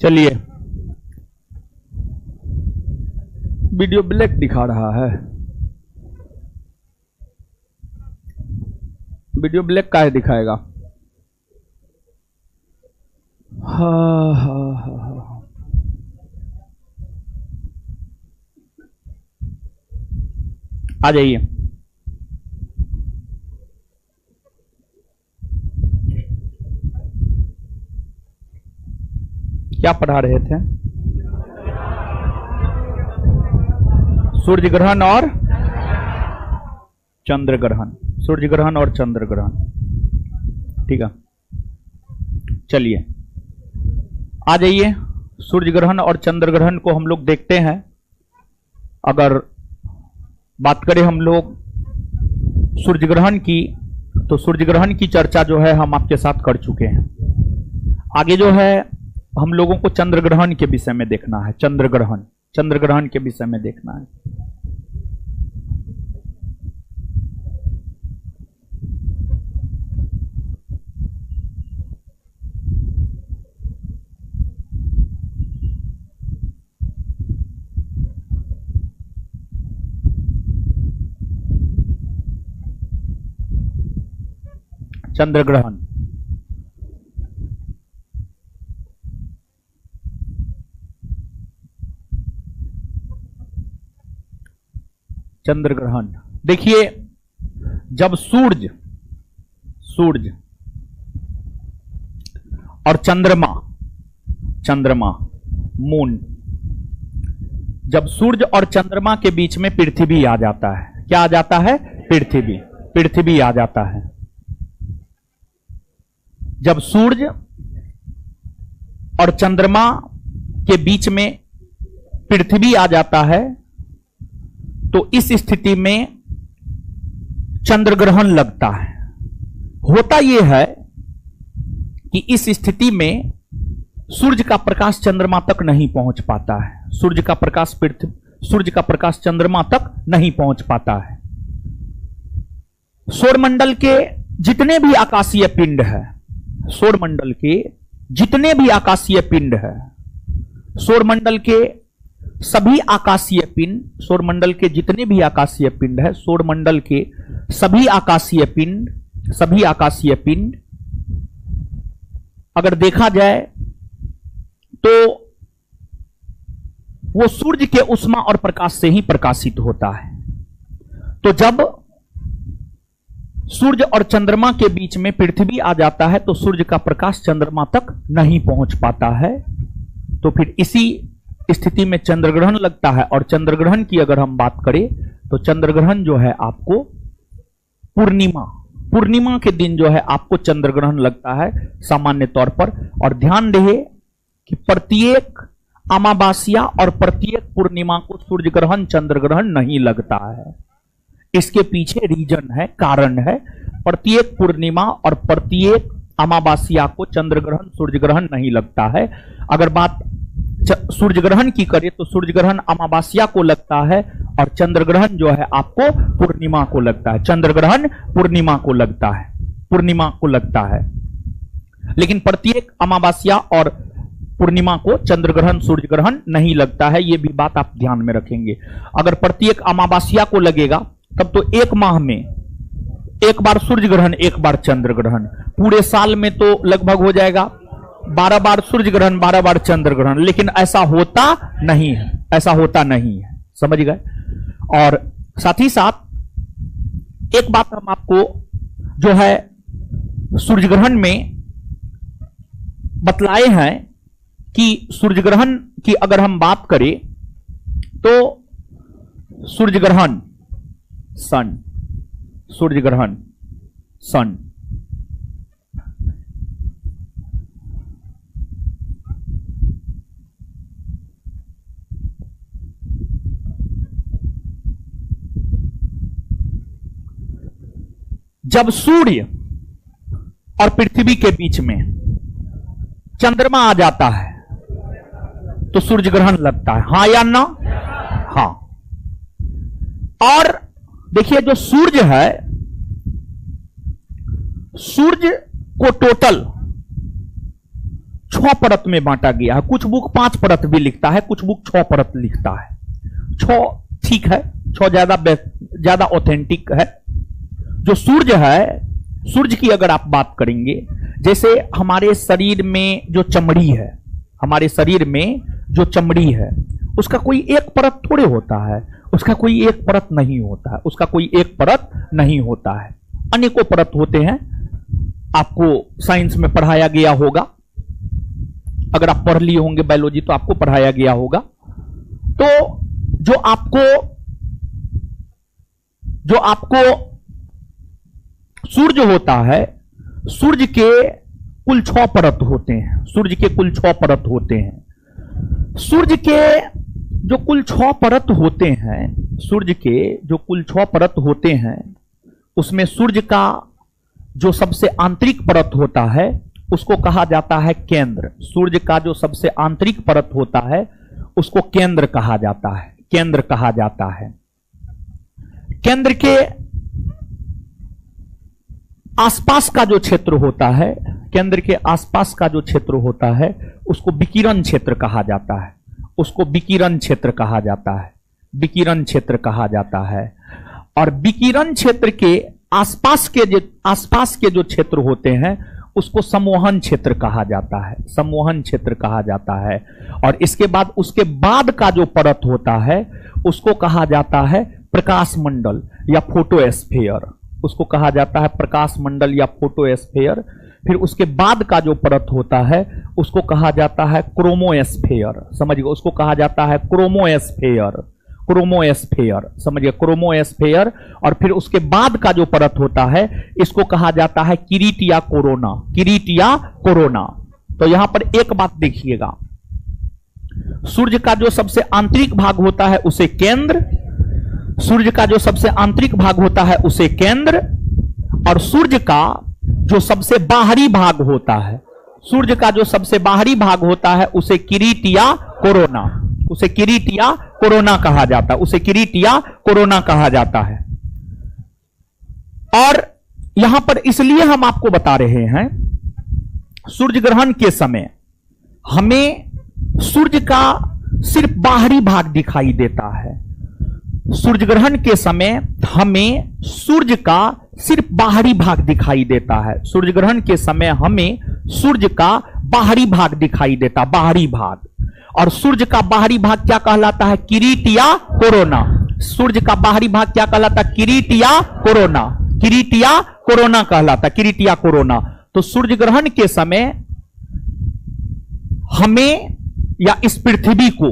चलिए, video black दिखा रहा है। वीडियो ब्लैक काहे दिखाएगा? हाँ। आ जाइए। क्या पढ़ा रहे थे? सूर्य ग्रहण और चंद्र ग्रहण, सूर्य ग्रहण और चंद्र ग्रहण। ठीक है, चलिए आ जाइए। सूर्य ग्रहण और चंद्र ग्रहण को हम लोग देखते हैं। अगर बात करें हम लोग सूर्य ग्रहण की, तो सूर्य ग्रहण की चर्चा जो है हम आपके साथ कर चुके हैं। आगे जो है हम लोगों को चंद्र ग्रहण के विषय में देखना है। चंद्र ग्रहण के विषय में देखना है। चंद्र ग्रहण, चंद्र ग्रहण देखिए, जब सूर्य और चंद्रमा मून, जब सूर्य और चंद्रमा के बीच में पृथ्वी आ जाता है, क्या आ जाता है? पृथ्वी आ जाता है। जब सूर्य और चंद्रमा के बीच में पृथ्वी आ जाता है तो इस स्थिति में चंद्र ग्रहण लगता है। होता यह है कि इस स्थिति में सूर्य का प्रकाश चंद्रमा तक नहीं पहुंच पाता है। सूर्य का प्रकाश चंद्रमा तक नहीं पहुंच पाता है। सौरमंडल के जितने भी आकाशीय पिंड है, सौरमंडल के जितने भी आकाशीय पिंड है, सौरमंडल के सभी आकाशीय पिंड, सौरमंडल के जितने भी आकाशीय पिंड है, सौरमंडल के सभी आकाशीय पिंड अगर देखा जाए तो वो सूर्य के उष्मा और प्रकाश से ही प्रकाशित होता है। तो जब सूर्य और चंद्रमा के बीच में पृथ्वी आ जाता है तो सूर्य का प्रकाश चंद्रमा तक नहीं पहुंच पाता है। तो फिर इसी स्थिति में चंद्र ग्रहण लगता है। और चंद्र ग्रहण की अगर हम बात करें तो चंद्र ग्रहण जो है आपको पूर्णिमा के दिन जो है आपको चंद्र ग्रहण लगता है सामान्य तौर पर। और ध्यान रहे कि प्रत्येक अमावास्या और प्रत्येक पूर्णिमा को सूर्य ग्रहण चंद्र ग्रहण नहीं लगता है। इसके पीछे रीजन है, कारण है। प्रत्येक पूर्णिमा और प्रत्येक अमावास्या को चंद्र ग्रहण सूर्य ग्रहण नहीं लगता है। अगर बात सूर्य ग्रहण की करें तो सूर्य ग्रहण अमावास्या को लगता है और चंद्र ग्रहण जो है आपको पूर्णिमा को लगता है। चंद्र ग्रहण पूर्णिमा को लगता है। लेकिन प्रत्येक अमावास्या और पूर्णिमा को चंद्र ग्रहण सूर्य ग्रहण नहीं लगता है। यह भी बात आप ध्यान में रखेंगे। अगर प्रत्येक अमावास्या को लगेगा तब तो एक माह में एक बार सूर्य ग्रहण, एक बार चंद्र ग्रहण, पूरे साल में तो लगभग हो जाएगा 12 बार सूर्य ग्रहण, 12 बार चंद्र ग्रहण। लेकिन ऐसा होता नहीं है, समझ गए। और साथ ही साथ एक बात हम आपको जो है सूर्य ग्रहण में बतलाए हैं कि सूर्य ग्रहण की अगर हम बात करें तो सूर्य ग्रहण सन, सूर्य ग्रहण सन, जब सूर्य और पृथ्वी के बीच में चंद्रमा आ जाता है तो सूर्य ग्रहण लगता है। हाँ या ना? हाँ। और देखिए जो सूर्य है, सूर्य को टोटल 6 परत में बांटा गया है। कुछ बुक 5 परत भी लिखता है, कुछ बुक 6 परत लिखता है। 6 ठीक है, 6 ज्यादा ऑथेंटिक है। जो सूर्य है, सूर्य की अगर आप बात करेंगे, जैसे हमारे शरीर में जो चमड़ी है, हमारे शरीर में जो चमड़ी है, उसका कोई एक परत थोड़े होता है, उसका कोई एक परत नहीं होता है, उसका कोई एक परत नहीं होता है, अनेकों परत होते हैं। आपको साइंस में पढ़ाया गया होगा, अगर आप पढ़ लिए होंगे बायोलॉजी तो आपको पढ़ाया गया होगा। तो जो आपको सूर्य होता है, सूर्य के कुल 6 परत होते हैं, सूर्य के कुल 6 परत होते हैं। सूर्य के जो कुल 6 परत होते हैं, सूर्य के जो कुल 6 परत होते हैं, उसमें सूर्य का जो सबसे आंतरिक परत होता है उसको कहा जाता है केंद्र। सूर्य का जो सबसे आंतरिक परत होता है उसको केंद्र कहा जाता है, केंद्र कहा जाता है। केंद्र के आसपास का जो क्षेत्र होता है, केंद्र के आसपास का जो क्षेत्र होता है उसको विकिरण क्षेत्र कहा जाता है, उसको विकिरण क्षेत्र कहा जाता है, विकिरण क्षेत्र कहा जाता है। और विकिरण क्षेत्र के आसपास के जो क्षेत्र होते हैं उसको सम्मोहन क्षेत्र कहा जाता है, सम्मोहन क्षेत्र कहा जाता है। और इसके बाद उसके बाद का जो परत होता है उसको कहा जाता है प्रकाश मंडल या फोटोस्फीयर, उसको कहा जाता है प्रकाश मंडल या फोटोस्फीयर। फिर उसके बाद का जो परत होता है उसको कहा जाता है क्रोमोस्फीयर, समझिए, उसको कहा जाता है क्रोमोस्फीयर, क्रोमोस्फीयर, समझिए, क्रोमोस्फीयर। और फिर उसके बाद का जो परत होता है इसको कहा जाता है किरीट या कोरोना, किरीट या कोरोना। तो यहां पर एक बात देखिएगा, सूर्य का जो सबसे आंतरिक भाग होता है उसे केंद्र, सूर्य का जो सबसे आंतरिक भाग होता है उसे केंद्र, और सूर्य का जो सबसे बाहरी भाग होता है, सूर्य का जो सबसे बाहरी भाग होता है उसे किरीट या कोरोना, उसे किरीट या कोरोना कहा जाता है, उसे किरीट या कोरोना कहा जाता है। और यहां पर इसलिए हम आपको बता रहे हैं, सूर्य ग्रहण के समय हमें सूर्य का सिर्फ बाहरी भाग दिखाई देता है। सूर्य ग्रहण के समय हमें सूर्य का सिर्फ बाहरी भाग दिखाई देता है, सूर्य ग्रहण के समय हमें सूर्य का बाहरी भाग दिखाई देता, बाहरी भाग। और सूर्य का बाहरी भाग क्या कहलाता है? किरीट या कोरोना। सूर्य का बाहरी भाग क्या कहलाता है? किरीट या कोरोना, किरीट या कोरोना कहलाता, किरीट या कोरोना। तो सूर्य ग्रहण के समय हमें या इस पृथ्वी को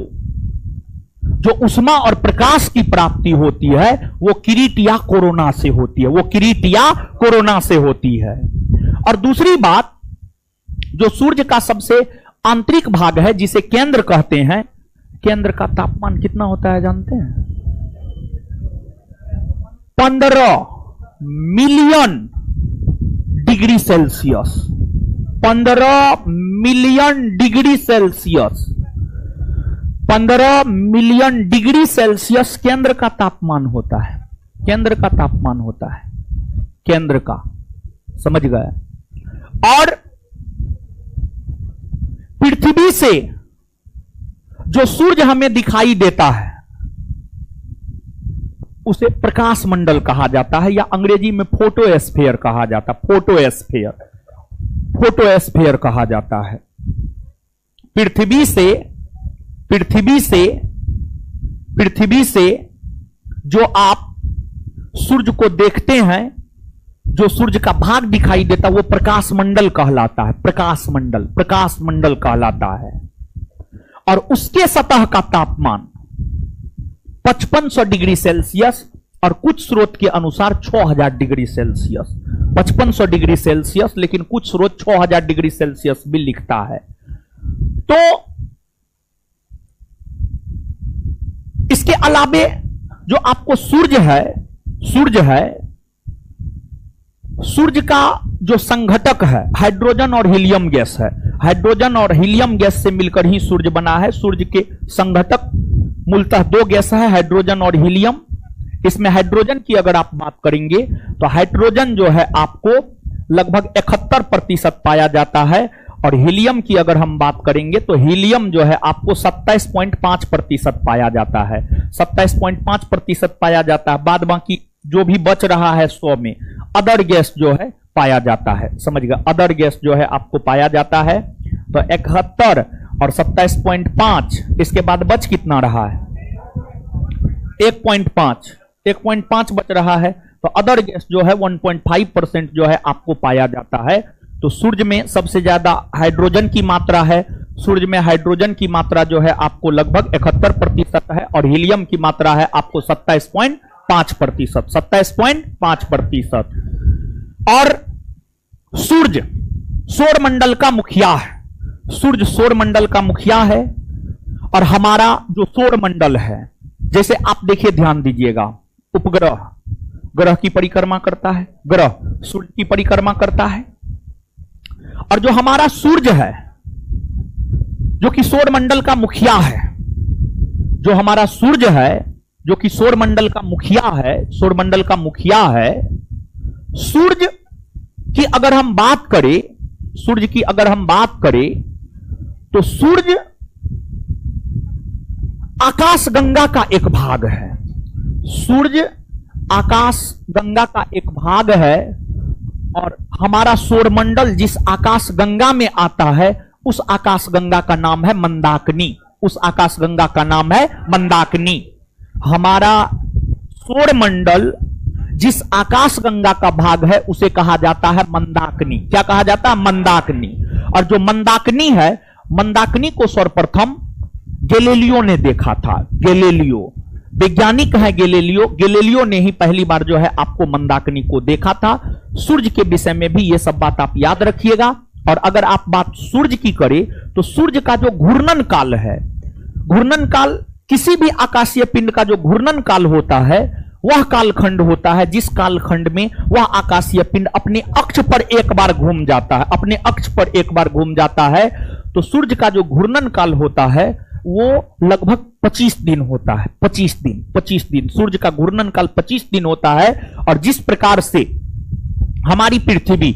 जो उष्मा और प्रकाश की प्राप्ति होती है वो किरीट या कोरोना से होती है, वो किरीट या कोरोना से होती है। और दूसरी बात, जो सूर्य का सबसे आंतरिक भाग है जिसे केंद्र कहते हैं, केंद्र का तापमान कितना होता है जानते हैं? 15 million degree Celsius, 15 million degree Celsius, 15 million degree Celsius केंद्र का तापमान होता है, केंद्र का तापमान होता है, केंद्र का, समझ गए? और पृथ्वी से जो सूर्य हमें दिखाई देता है उसे प्रकाश मंडल कहा जाता है, या अंग्रेजी में फोटोस्फीयर कहा जाता है, फोटोस्फीयर, फोटोस्फीयर कहा जाता है। पृथ्वी से जो आप सूर्य को देखते हैं, जो सूर्य का भाग दिखाई देता है वो प्रकाश मंडल कहलाता है, प्रकाश मंडल, प्रकाश मंडल कहलाता है। और उसके सतह का तापमान 5500 डिग्री सेल्सियस और कुछ स्रोत के अनुसार 6000 डिग्री सेल्सियस, 5500 डिग्री सेल्सियस, लेकिन कुछ स्रोत 6000 डिग्री सेल्सियस भी लिखता है। तो इसके अलावे जो आपको सूर्य है, सूर्य का जो संघटक है हाइड्रोजन और हीलियम गैस है, हाइड्रोजन और हीलियम गैस से मिलकर ही सूर्य बना है। सूर्य के संघटक मूलतः 2 गैस है, हाइड्रोजन और हीलियम। इसमें हाइड्रोजन की अगर आप बात करेंगे तो हाइड्रोजन जो है आपको लगभग 71% पाया जाता है और हीलियम की अगर हम बात करेंगे तो हीलियम जो है आपको 27.5% पाया जाता है, 27.5% पाया जाता है। बाद बाकी जो भी बच रहा है 100 में अदर गैस जो है पाया जाता है, समझ गए, अदर गैस जो है आपको पाया जाता है। तो 71 और 27.5, इसके बाद बच कितना रहा है 1.5 बच रहा है। तो अदर गैस जो है 1.5% जो है आपको पाया जाता है। तो सूर्य में सबसे ज्यादा हाइड्रोजन की मात्रा है, सूर्य में हाइड्रोजन की मात्रा जो है आपको लगभग 71% है और हीलियम की मात्रा है आपको 27.5%। और सूर्य सौर मंडल का मुखिया है, सूर्य सौर मंडल का मुखिया है। और हमारा जो सौर मंडल है, जैसे आप देखिए, ध्यान दीजिएगा, उपग्रह ग्रह की परिक्रमा करता है, ग्रह सूर्य की परिक्रमा करता है। और जो हमारा सूर्य है जो कि सौर मंडल का मुखिया है, जो हमारा सूर्य है जो कि सौर मंडल का मुखिया है, सौर मंडल का मुखिया है, सूर्य की अगर हम बात करें, सूर्य की अगर हम बात करें तो सूर्य आकाश गंगा का एक भाग है, सूर्य आकाश गंगा का एक भाग है। और हमारा सौरमंडल जिस आकाश गंगा में आता है उस आकाश गंगा का नाम है मंदाकिनी, उस आकाश गंगा का नाम है मंदाकिनी। हमारा सौरमंडल जिस आकाश गंगा का भाग है उसे कहा जाता है मंदाकिनी। क्या कहा जाता है? मंदाकिनी। और जो मंदाकिनी है, मंदाकिनी को सर्वप्रथम गैलीलियो ने देखा था। गैलीलियो वैज्ञानिक है, गैलीलियो ने ही पहली बार जो है आपको मंदाकिनी को देखा था। सूर्य के विषय में भी ये सब बात आप याद रखिएगा। और अगर आप बात सूर्य की करें तो सूर्य का जो घूर्णन काल है, घूर्णन काल किसी भी आकाशीय पिंड का जो घूर्णन काल होता है वह कालखंड होता है जिस कालखंड में वह आकाशीय पिंड अपने अक्ष पर एक बार घूम जाता है, अपने अक्ष पर एक बार घूम जाता है। तो सूर्य का जो घूर्णन काल होता है वो लगभग 25 दिन होता है, 25 दिन सूर्य का घूर्णन काल 25 दिन होता है। और जिस प्रकार से हमारी पृथ्वी,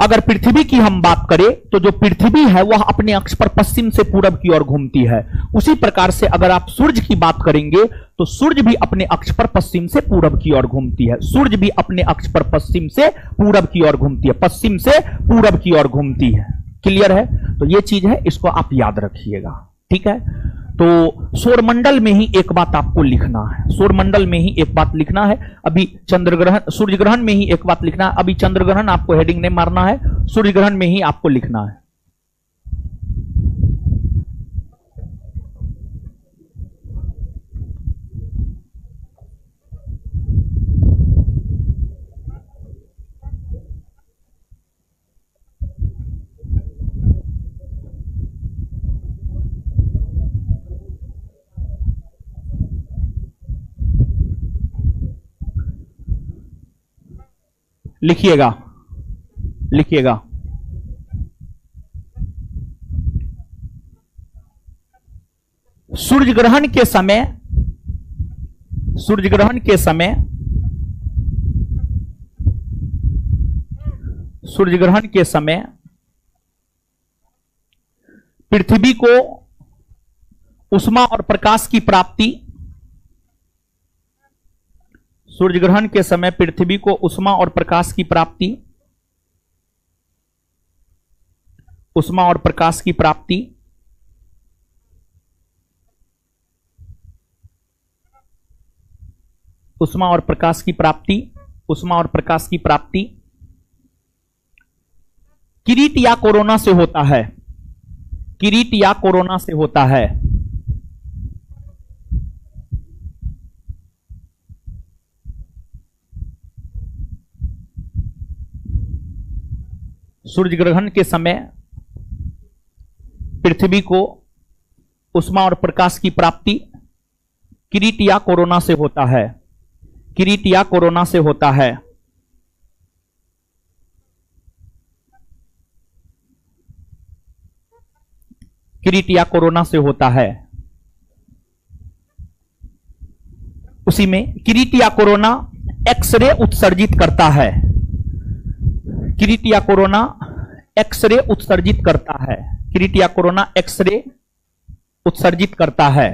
अगर पृथ्वी की हम बात करें तो जो पृथ्वी है वह अपने अक्ष पर पश्चिम से पूरब की ओर घूमती है, उसी प्रकार से अगर आप सूर्य की बात करेंगे तो सूर्य भी अपने अक्ष पर पश्चिम से पूरब की ओर घूमती है, सूर्य भी अपने अक्ष पर पश्चिम से पूरब की ओर घूमती है, पश्चिम से पूरब की ओर घूमती है। क्लियर है? तो ये चीज है, इसको आप याद रखिएगा, ठीक है। तो सौरमंडल में ही एक बात आपको लिखना है, सौरमंडल में ही एक बात लिखना है। अभी चंद्र ग्रहण, सूर्य ग्रहण में ही एक बात लिखना है। अभी चंद्र ग्रहण आपको हेडिंग नहीं मारना है, सूर्य ग्रहण में ही आपको लिखना है। लिखिएगा, लिखिएगा। सूर्य ग्रहण के समय, सूर्य ग्रहण के समय, सूर्य ग्रहण के समय पृथ्वी को उष्मा और प्रकाश की प्राप्ति, सूर्य ग्रहण के समय पृथ्वी को उष्मा और प्रकाश की प्राप्ति, उष्मा और प्रकाश की प्राप्ति, उष्मा और प्रकाश की प्राप्ति, उष्मा और प्रकाश की प्राप्ति किरीट या कोरोना से होता है, किरीट या कोरोना से होता है। सूर्य ग्रहण के समय पृथ्वी को उष्मा और प्रकाश की प्राप्ति किरीट या कोरोना से होता है, किरीट या कोरोना से होता है। किरीट या कोरोना से होता है। उसी में किरीट या कोरोना एक्सरे उत्सर्जित करता है, किरीट या कोरोना एक्सरे उत्सर्जित करता है? किरीट या कोरोना एक्सरे उत्सर्जित करता है?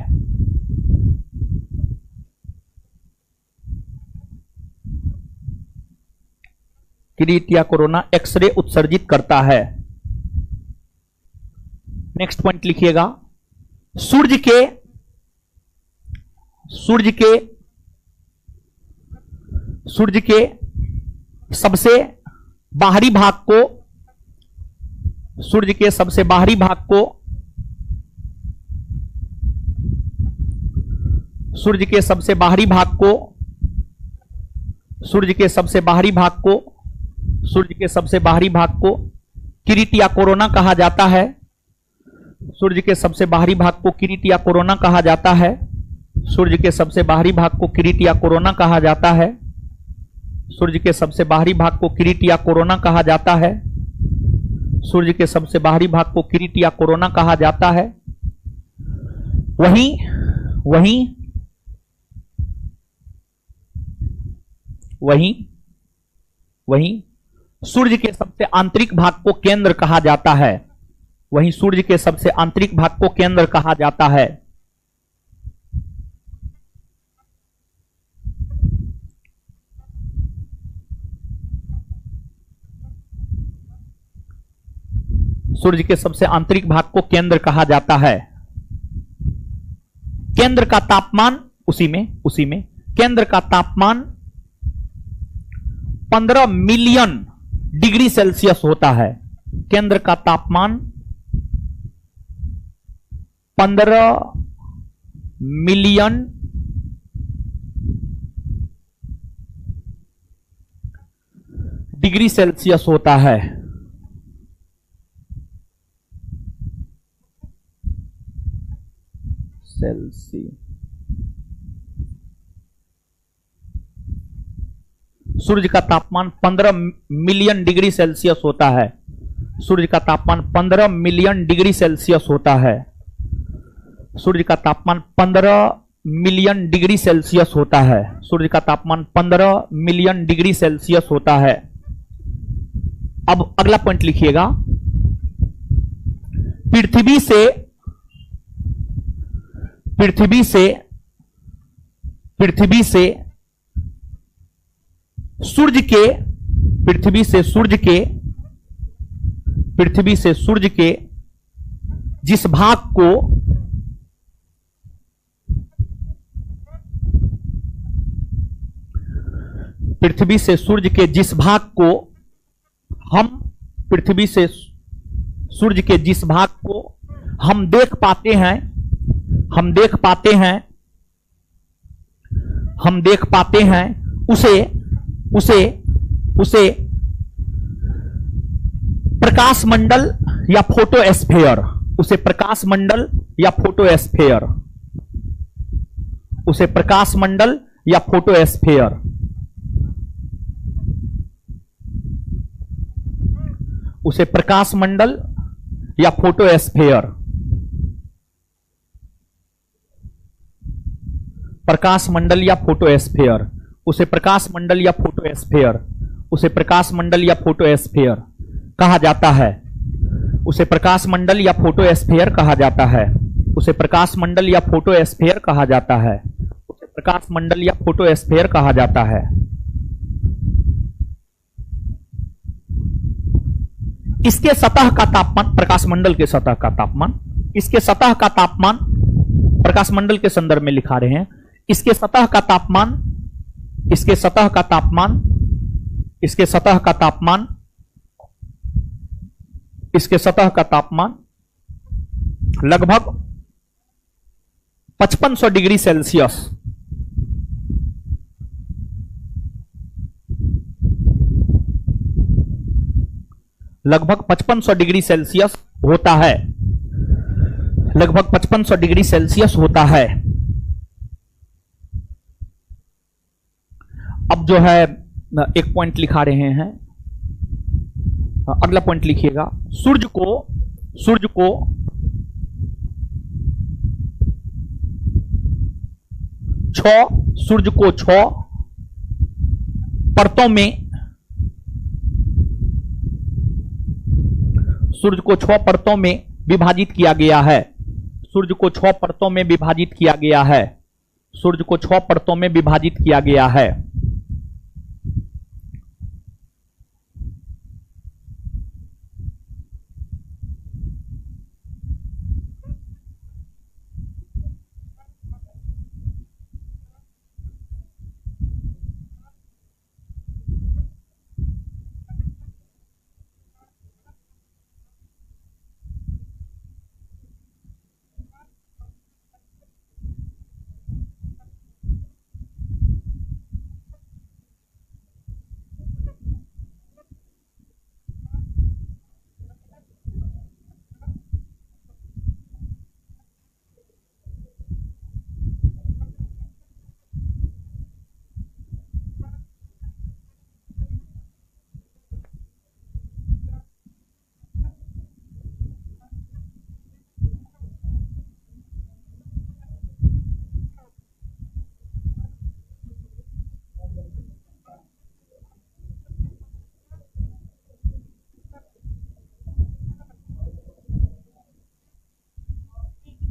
किरीट या कोरोना एक्सरे उत्सर्जित करता है। नेक्स्ट पॉइंट लिखिएगा, सूर्य के सबसे बाहरी भाग को, सूर्य के सबसे बाहरी भाग को, सूर्य के सबसे बाहरी भाग को, सूर्य के सबसे बाहरी भाग को, सूर्य के सबसे बाहरी भाग को किरीट या कोरोना कहा जाता है। सूर्य के सबसे बाहरी भाग को किरीट या कोरोना कहा जाता है। सूर्य के सबसे बाहरी भाग को किरीट या कोरोना कहा जाता है। सूर्य के सबसे बाहरी भाग को किरीट या कोरोना कहा जाता है। सूर्य के सबसे बाहरी भाग को किरीट या कोरोना कहा जाता है। वहीं सूर्य के सबसे आंतरिक भाग को केंद्र कहा जाता है। वहीं सूर्य के सबसे आंतरिक भाग को केंद्र कहा जाता है। सूर्य के सबसे आंतरिक भाग को केंद्र कहा जाता है। केंद्र का तापमान उसी में केंद्र का तापमान 15 मिलियन डिग्री सेल्सियस होता है। केंद्र का तापमान 15 मिलियन डिग्री सेल्सियस होता है। सूर्य का तापमान 15 मिलियन डिग्री सेल्सियस होता है। सूर्य का तापमान 15 मिलियन डिग्री सेल्सियस होता है। सूर्य का तापमान 15 मिलियन डिग्री सेल्सियस होता है। सूर्य का तापमान 15 मिलियन डिग्री सेल्सियस होता है। अब अगला पॉइंट लिखिएगा, पृथ्वी से सूर्य के जिस भाग को पृथ्वी से सूर्य के जिस भाग को हम पृथ्वी से सूर्य के जिस भाग को हम देख पाते हैं, उसे प्रकाश मंडल या फोटोस्फीयर, उसे प्रकाश मंडल या फोटोस्फीयर, उसे प्रकाश मंडल या फोटोस्फीयर, उसे प्रकाश मंडल या फोटोस्फीयर, प्रकाश मंडल या फोटोस्फीयर, उसे प्रकाश मंडल या फोटोस्फीयर, उसे प्रकाश मंडल या फोटोस्फीयर कहा जाता है। उसे प्रकाश मंडल या फोटोस्फीयर कहा जाता है। उसे प्रकाश मंडल या फोटोस्फीयर कहा जाता है। उसे प्रकाश मंडल या फोटोस्फीयर कहा जाता है। इसके सतह का तापमान, प्रकाश मंडल के सतह का तापमान, इसके सतह का तापमान प्रकाश मंडल के संदर्भ में लिखा रहे हैं। इसके सतह का तापमान, इसके सतह का तापमान, इसके सतह का तापमान, इसके सतह का तापमान लगभग 5500 डिग्री सेल्सियस, लगभग 5500 डिग्री सेल्सियस होता है। लगभग 5500 डिग्री सेल्सियस होता है। अब जो है एक पॉइंट लिखा रहे हैं, अगला पॉइंट लिखिएगा, सूर्य को 6 परतों में सूर्य को 6 परतों में विभाजित किया गया है। सूर्य को 6 परतों में विभाजित किया गया है। सूर्य को 6 परतों में विभाजित किया गया है।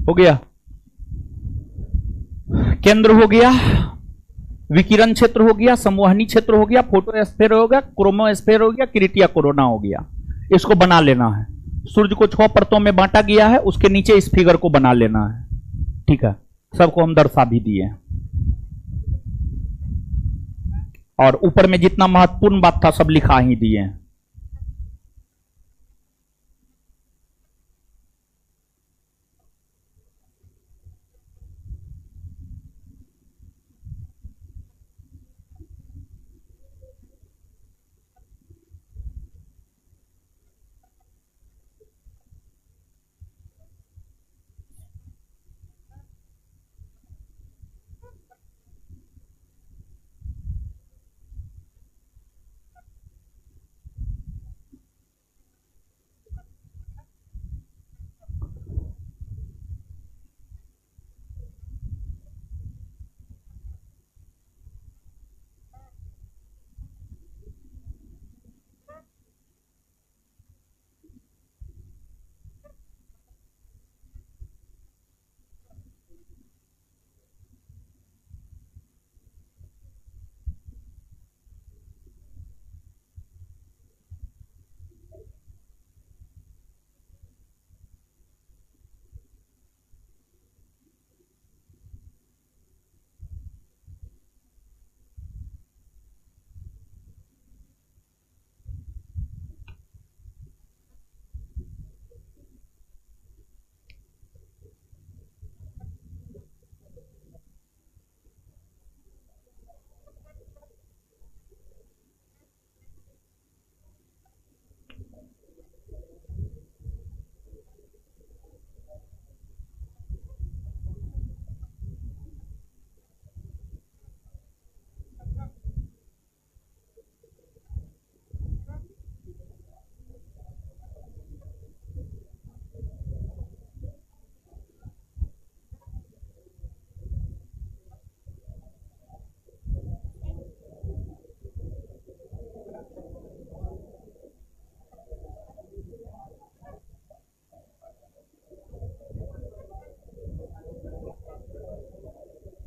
हो गया, केंद्र हो गया, विकिरण क्षेत्र हो गया, संवहनी क्षेत्र हो गया, फोटोस्फीयर हो गया, क्रोमोस्फीयर हो गया, क्रिटिया कोरोना हो गया। इसको बना लेना है। सूर्य को 6 परतों में बांटा गया है, उसके नीचे इस फिगर को बना लेना है। ठीक है, सबको हम दर्शा भी दिए और ऊपर में जितना महत्वपूर्ण बात था सब लिखा ही दिए हैं।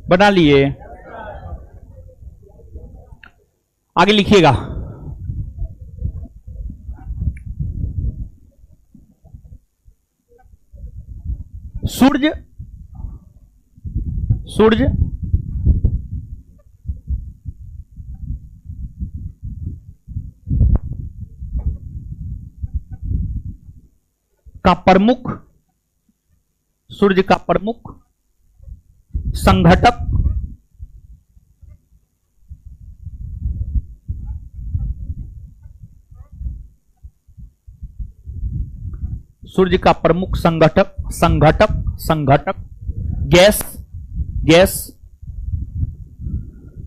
बना लिए, आगे लिखिएगा। सूर्य सूर्य का प्रमुख, सूर्य का प्रमुख संघटक सूर्य का प्रमुख संघटक गैस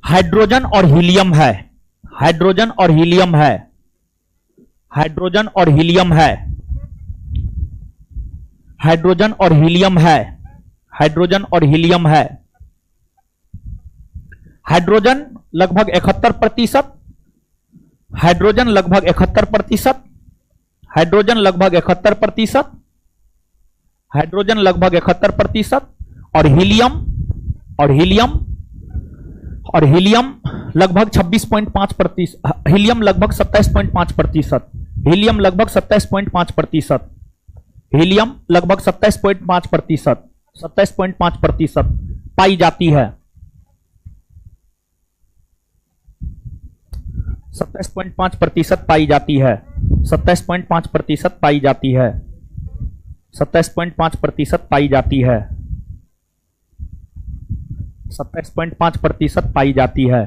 हाइड्रोजन और हीलियम है। हाइड्रोजन और हीलियम है। हाइड्रोजन और हीलियम है। हाइड्रोजन और हीलियम है। हाइड्रोजन और हीलियम है। हाइड्रोजन लगभग 71%, हाइड्रोजन लगभग 71%, हाइड्रोजन लगभग 71%, हाइड्रोजन लगभग 71%, और हीलियम लगभग 26.5%, हीलियम लगभग 27.5%, हीलियम लगभग 27.5%, हीलियम लगभग 27.5%, 27.5% पाई जाती है। 27.5% पाई जाती है, 27.5% पाई जाती है, 27.5% पाई जाती है, 27.5% पाई जाती है,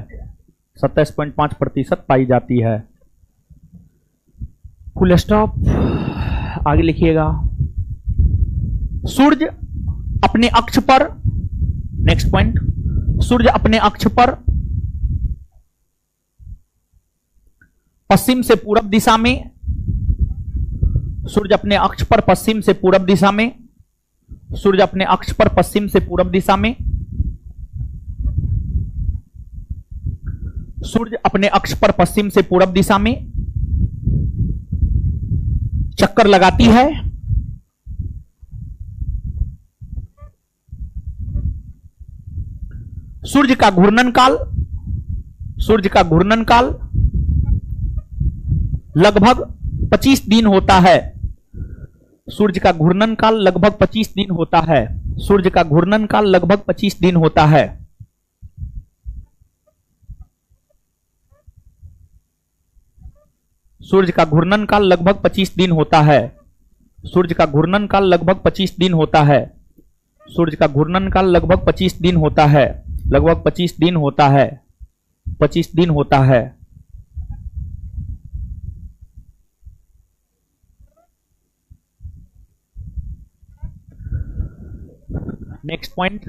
27.5% पाई जाती है। Full stop. आगे लिखिएगा, सूर्य अपने अक्ष पर, नेक्स्ट पॉइंट, सूर्य अपने अक्ष पर पश्चिम से पूरब दिशा में, सूर्य अपने अक्ष पर पश्चिम से पूरब दिशा में, सूर्य अपने अक्ष पर पश्चिम से पूरब दिशा में, सूर्य अपने अक्ष पर पश्चिम से पूरब दिशा में चक्कर लगाती है। सूर्य का घूर्णन काल, सूर्य का घूर्णन काल लगभग 25 दिन होता है। सूर्य का घूर्णन काल लगभग 25 दिन होता है। सूर्य का घूर्णन काल लगभग 25 दिन होता है। सूर्य का घूर्णन काल लगभग 25 दिन होता है। सूर्य का घूर्णन काल लगभग 25 दिन होता है। सूर्य का घूर्णन काल लगभग 25 दिन होता है। लगभग 25 दिन होता है। 25 दिन होता है। नेक्स्ट पॉइंट,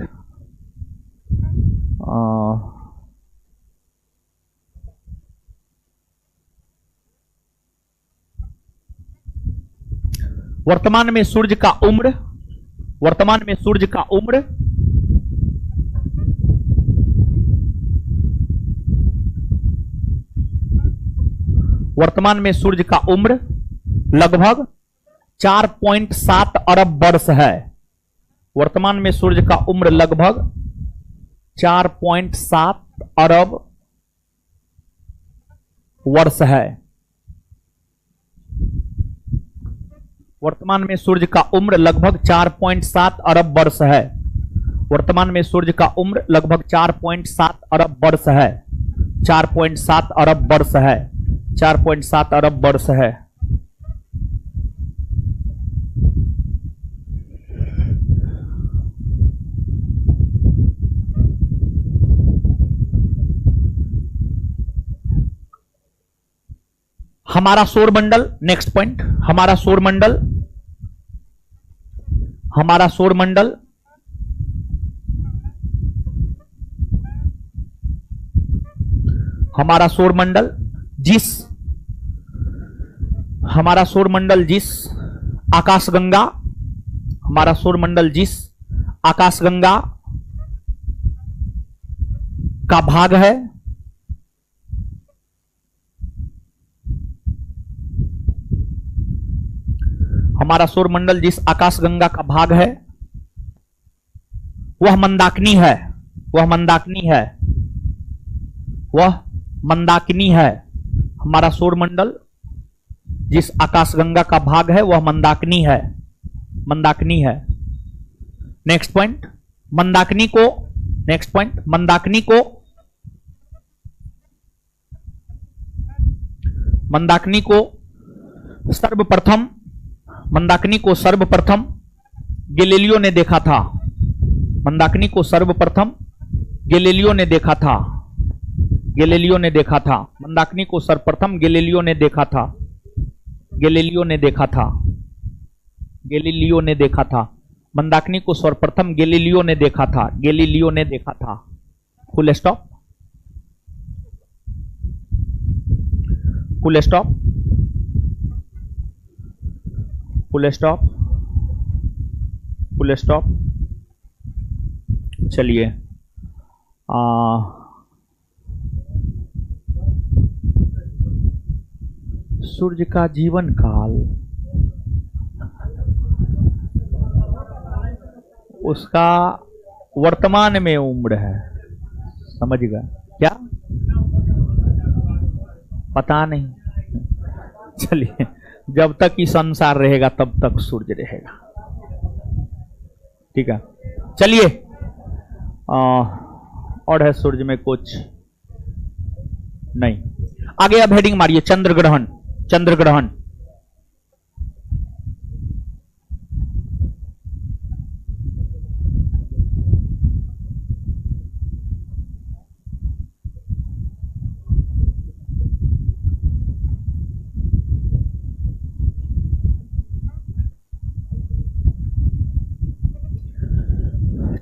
वर्तमान में सूर्य का उम्र, वर्तमान में सूर्य का उम्र वर्तमान में सूर्य का उम्र लगभग 4.7 अरब वर्ष है। वर्तमान में सूर्य का उम्र लगभग 4.7 अरब वर्ष है। वर्तमान में सूर्य का उम्र लगभग 4.7 अरब वर्ष है। वर्तमान में सूर्य का उम्र लगभग 4.7 अरब वर्ष है। 4.7 अरब वर्ष है। 4.7 अरब वर्ष है। हमारा सौरमंडल, नेक्स्ट पॉइंट, हमारा सौरमंडल, हमारा सौरमंडल हमारा सौरमंडल जिस हमारा सौरमंडल जिस आकाशगंगा, हमारा सौरमंडल जिस आकाशगंगा का भाग है, हमारा सौरमंडल जिस आकाशगंगा का भाग है वह मंदाकिनी है। वह मंदाकिनी है। वह मंदाकिनी है। हमारा सौरमंडल जिस आकाशगंगा का भाग है वह मंदाकिनी है। मंदाकिनी है। नेक्स्ट पॉइंट, मंदाकिनी को, नेक्स्ट पॉइंट, मंदाकिनी को, मंदाकिनी को सर्वप्रथम, मंदाकिनी को सर्वप्रथम गैलीलियो ने देखा था। मंदाकिनी को सर्वप्रथम गैलीलियो ने देखा था। गैलीलियो ने देखा था। मंदाकिनी को सर्वप्रथम गैलीलियो ने देखा था। गैलीलियो ने देखा था। गैलीलियो ने देखा था। मंदाकिनी को सर्वप्रथम गैलीलियो ने देखा था। गैलीलियो ने देखा था। Full stop. Full stop. Full stop. Full stop. चलिए, सूर्य का जीवन काल, उसका वर्तमान में उम्र है, समझ गए क्या? पता नहीं, चलिए, जब तक ये संसार रहेगा तब तक सूर्य रहेगा, ठीक है। चलिए, और है सूर्य में कुछ नहीं। आगे अब हेडिंग मारिए, चंद्र ग्रहण। चंद्र ग्रहण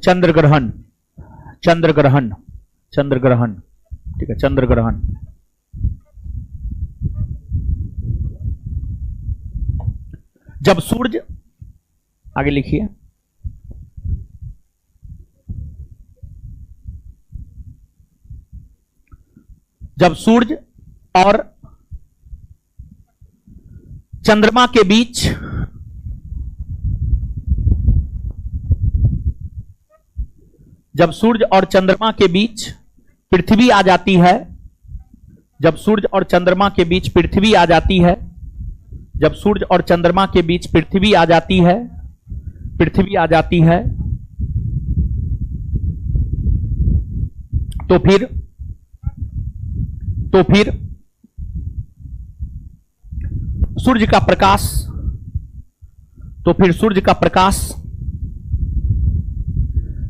चंद्र ग्रहण, चंद्र ग्रहण, चंद्र ग्रहण, ठीक है, चंद्र ग्रहण। जब सूर्य, आगे लिखिए, जब सूर्य और चंद्रमा के बीच जब सूर्य और चंद्रमा के बीच पृथ्वी आ जाती है, जब सूर्य और चंद्रमा के बीच पृथ्वी आ जाती है, जब सूर्य और चंद्रमा के बीच पृथ्वी आ जाती है, पृथ्वी आ जाती है, तो फिर सूर्य का प्रकाश, तो फिर सूर्य का प्रकाश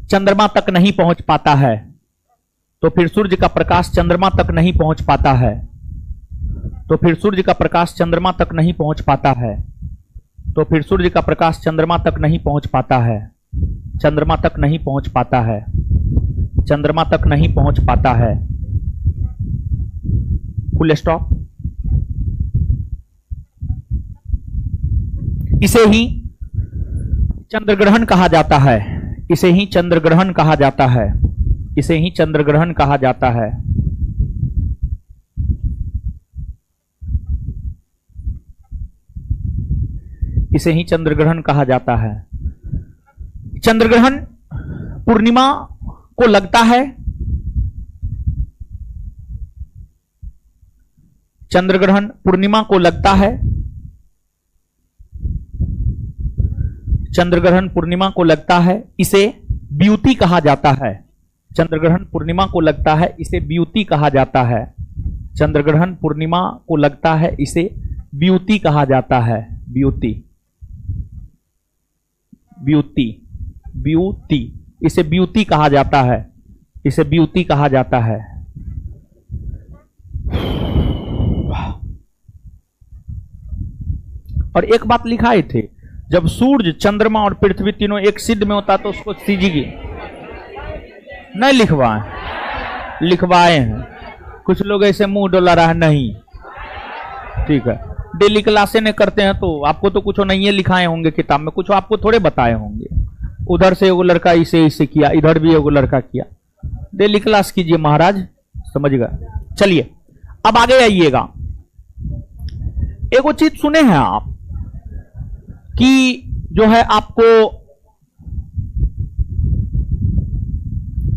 चंद्रमा तक नहीं पहुंच पाता है, तो फिर सूर्य का प्रकाश चंद्रमा तक नहीं पहुंच पाता है, तो फिर सूर्य का प्रकाश चंद्रमा तक नहीं पहुंच पाता है, तो फिर सूर्य का प्रकाश चंद्रमा तक नहीं पहुंच पाता है, चंद्रमा तक नहीं पहुंच पाता है, चंद्रमा तक नहीं पहुंच पाता है, फुल स्टॉप। इसे ही चंद्र ग्रहण कहा जाता है, इसे ही चंद्र ग्रहण कहा जाता है, इसे ही चंद्र ग्रहण कहा जाता है। इसे ही चंद्र ग्रहण कहा जाता है। चंद्र ग्रहण पूर्णिमा को लगता है, चंद्र ग्रहण पूर्णिमा को लगता है, चंद्र ग्रहण पूर्णिमा को लगता है, इसे ब्यूटी कहा जाता है। चंद्र ग्रहण पूर्णिमा को लगता है, इसे ब्यूटी कहा जाता है। चंद्र ग्रहण पूर्णिमा को लगता है, इसे ब्यूटी कहा जाता है। ब्यूटी, ब्यूटी, ब्यूटी, इसे ब्यूटी कहा जाता है, इसे ब्यूटी कहा जाता है। और एक बात लिखाए थे, जब सूर्य चंद्रमा और पृथ्वी तीनों एक सिद्ध में होता तो उसको सीजीगी नहीं लिखवाए, लिखवाए हैं। कुछ लोग ऐसे मुंह डोला रहा है, नहीं, ठीक है। डेली क्लासे ने करते हैं तो आपको तो कुछ नहीं लिखाए होंगे किताब में, कुछ आपको थोड़े बताए होंगे। उधर से एगो लड़का इसे इसे किया, इधर भी एगो लड़का किया। डेली क्लास कीजिए महाराज, समझ गए। चलिए अब आगे आइएगा। एगो चीज सुने हैं आप कि जो है आपको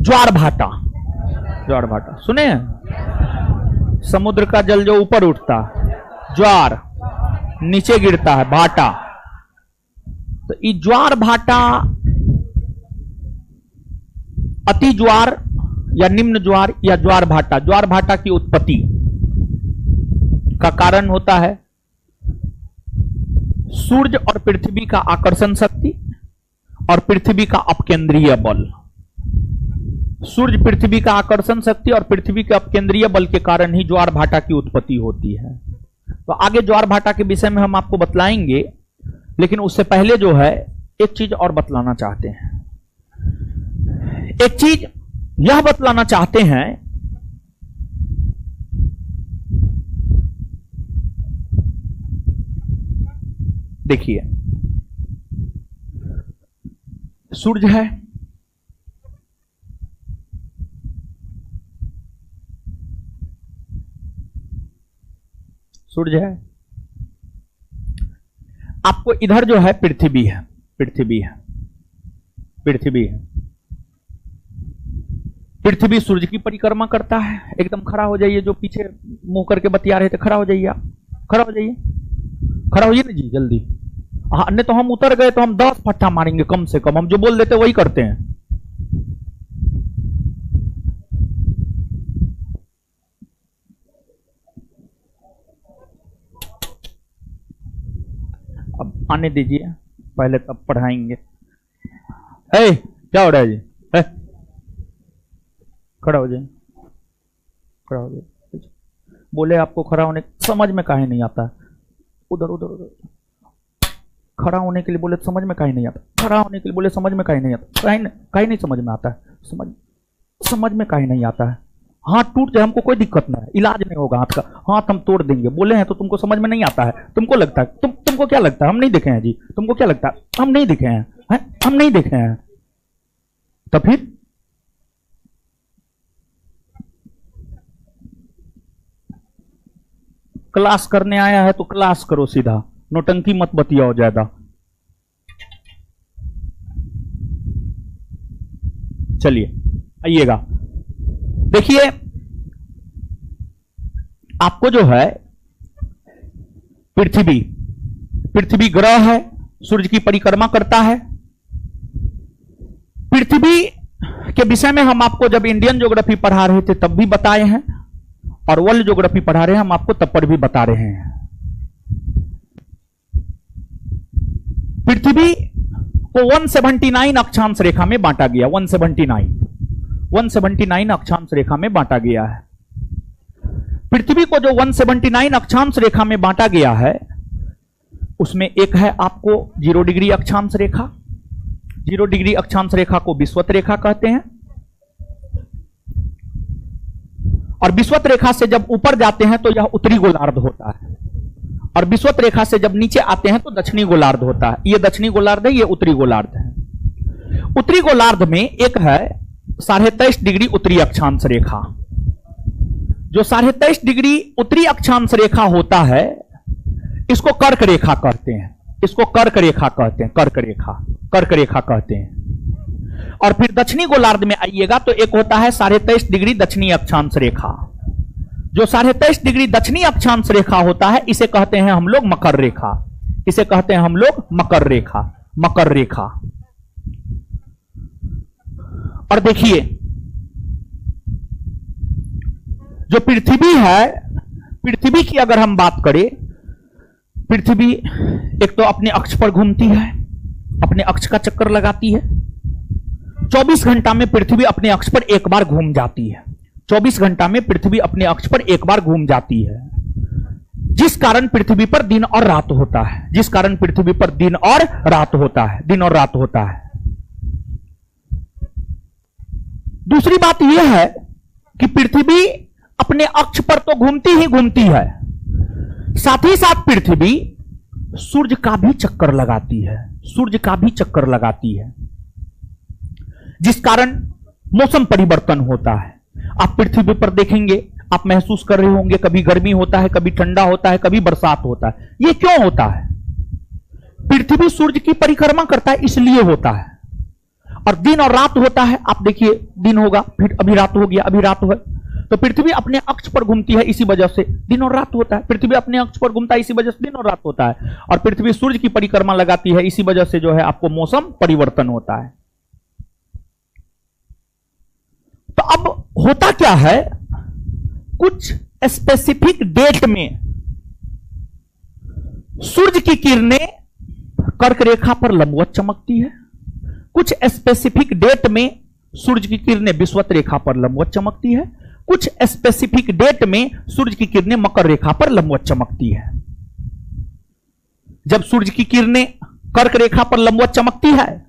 ज्वार भाटा, ज्वार भाटा सुने हैं? समुद्र का जल जो ऊपर उठता, ज्वार नीचे गिरता है, भाटा। तो ये ज्वार भाटा अति ज्वार या निम्न ज्वार या ज्वार भाटा, ज्वार भाटा की उत्पत्ति का कारण होता है सूर्य और पृथ्वी का आकर्षण शक्ति और पृथ्वी का अपकेंद्रीय बल। सूर्य पृथ्वी का आकर्षण शक्ति और पृथ्वी के अपकेंद्रीय बल के कारण ही ज्वार भाटा की उत्पत्ति होती है। तो आगे ज्वार भाटा के विषय में हम आपको बतलाएंगे, लेकिन उससे पहले जो है एक चीज और बतलाना चाहते हैं। एक चीज यह बतलाना चाहते हैं, देखिए सूर्य है, सूर्य है, आपको इधर जो है पृथ्वी है, पृथ्वी है, पृथ्वी है। पृथ्वी सूर्य की परिक्रमा करता है। एकदम खड़ा हो जाइए, जो पीछे मुंह करके बतिया रहे थे, खड़ा हो जाइए, आप खड़ा हो जाइए, खड़ा होइए ना जी जल्दी। हाँ, नहीं तो हम उतर गए तो हम 10 फट्टा मारेंगे कम से कम। हम जो बोल देते वही करते हैं। अब आने दीजिए, पहले तब पढ़ाएंगे। क्या हो रहा है जी? खड़ा हो जाए, खड़ा हो जाए। बोले आपको खड़ा होने समझ में काहे नहीं आता? उधर उधर उधर खड़ा होने के लिए बोले समझ में काहे नहीं आता? खड़ा होने के लिए बोले समझ में काहे नहीं आता? काहे नहीं समझ में आता है? समझ में काहे नहीं आता है? हाथ टूट जाए हमको कोई दिक्कत नहीं है, इलाज नहीं होगा हाथ का, हाथ हम तोड़ देंगे। बोले हैं तो तुमको समझ में नहीं आता है? तुमको लगता है, तुमको क्या लगता है हम नहीं देखे हैं जी? तुमको क्या लगता है हम नहीं देखे हैं? हम नहीं देखे हैं। तो फिर क्लास करने आया है तो क्लास करो सीधा, नोटंकी मत बतियाओ ज्यादा। चलिए आइएगा, देखिए आपको जो है पृथ्वी ग्रह है, सूर्य की परिक्रमा करता है। पृथ्वी के विषय में हम आपको जब इंडियन ज्योग्राफी पढ़ा रहे थे तब भी बताए हैं, और वर्ल्ड ज्योग्राफी पढ़ा रहे हैं हम आपको तब पर भी बता रहे हैं। पृथ्वी को 179 अक्षांश रेखा में बांटा गया। 179 अक्षांश रेखा में बांटा गया है। पृथ्वी को जो 179 अक्षांश रेखा में बांटा गया है, उसमें एक है आपको 0 डिग्री अक्षांश रेखा। 0 डिग्री अक्षांश रेखा को विषुवत रेखा कहते हैं, और विषुवत रेखा से जब ऊपर जाते हैं तो यह उत्तरी गोलार्ध होता है, और विषुवत रेखा से जब नीचे आते हैं तो दक्षिणी गोलार्ध होता है। यह दक्षिणी गोलार्ध है, यह उत्तरी गोलार्ध है। उत्तरी गोलार्ध में एक है 23.5 डिग्री उत्तरी अक्षांश रेखा। जो 23.5 डिग्री उत्तरी अक्षांश रेखा होता है, इसको कर्क रेखा कहते हैं। इसको कर्क रेखा कहते हैं, कर्क रेखा कहते हैं। और फिर दक्षिणी गोलार्ध में आइएगा तो एक होता है 23.5 डिग्री दक्षिणी अक्षांश रेखा। जो 23.5 डिग्री दक्षिणी अक्षांश रेखा होता है, इसे कहते हैं हम लोग मकर रेखा। इसे कहते हैं हम लोग मकर रेखा, मकर रेखा। और देखिए जो पृथ्वी है, पृथ्वी की अगर हम बात करें, पृथ्वी एक तो अपने अक्ष पर घूमती है, अपने अक्ष का चक्कर लगाती है। 24 घंटा में पृथ्वी अपने अक्ष पर एक बार घूम जाती है। 24 घंटा में पृथ्वी अपने अक्ष पर एक बार घूम जाती है, जिस कारण पृथ्वी पर दिन और रात होता है। जिस कारण पृथ्वी पर दिन और रात होता है, दिन और रात होता है। दूसरी बात यह है कि पृथ्वी अपने अक्ष पर तो घूमती ही घूमती है, साथ ही साथ पृथ्वी सूर्य का भी चक्कर लगाती है, सूर्य का भी चक्कर लगाती है, जिस कारण मौसम परिवर्तन होता है। आप पृथ्वी पर देखेंगे, आप महसूस कर रहे होंगे, कभी गर्मी होता है, कभी ठंडा होता है, कभी बरसात होता है। यह क्यों होता है? पृथ्वी सूर्य की परिक्रमा करता है, इसलिए होता है। और दिन और रात होता है, आप देखिए दिन होगा, फिर अभी रात हो गया, अभी रात हो, तो पृथ्वी अपने अक्ष पर घूमती है, इसी वजह से दिन और रात होता है। पृथ्वी अपने अक्ष पर घूमता है, इसी वजह से दिन और रात होता है। और पृथ्वी सूर्य की परिक्रमा लगाती है, इसी वजह से जो है आपको मौसम परिवर्तन होता है। तो अब होता क्या है, कुछ स्पेसिफिक डेट में सूर्य की किरणें कर्क रेखा पर लंबवत चमकती है, कुछ स्पेसिफिक डेट में सूर्य की किरणें विषुवत रेखा पर लंबवत चमकती है, कुछ स्पेसिफिक डेट में सूर्य की किरणें मकर रेखा पर लंबवत चमकती है। जब सूर्य की किरणें कर्क रेखा पर लंबवत चमकती है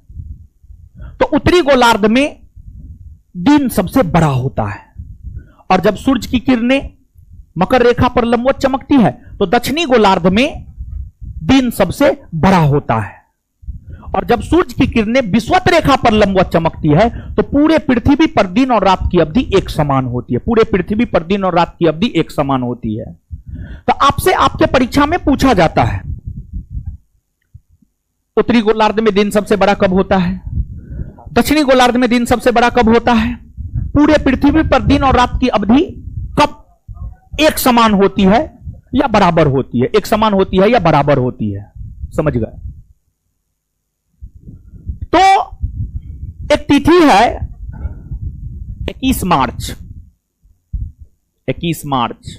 तो उत्तरी गोलार्ध में दिन सबसे बड़ा होता है, और जब सूर्य की किरणें मकर रेखा पर लंबवत चमकती है तो दक्षिणी गोलार्ध में दिन सबसे बड़ा होता है। और जब सूर्य की किरणें विषुवत रेखा पर लंबवत चमकती है तो पूरे पृथ्वी पर दिन और रात की अवधि एक समान होती है। पूरे पृथ्वी पर दिन और रात की अवधि एक समान होती है। तो आपसे आपके परीक्षा में पूछा जाता है, उत्तरी गोलार्ध में दिन सबसे बड़ा कब होता है? दक्षिणी गोलार्ध में दिन सबसे बड़ा कब होता है? पूरे पृथ्वी पर दिन और रात की अवधि कब एक समान होती है या बराबर होती है? एक समान होती है या बराबर होती है? समझ गए? तो एक तिथि है 21 मार्च, 21 मार्च,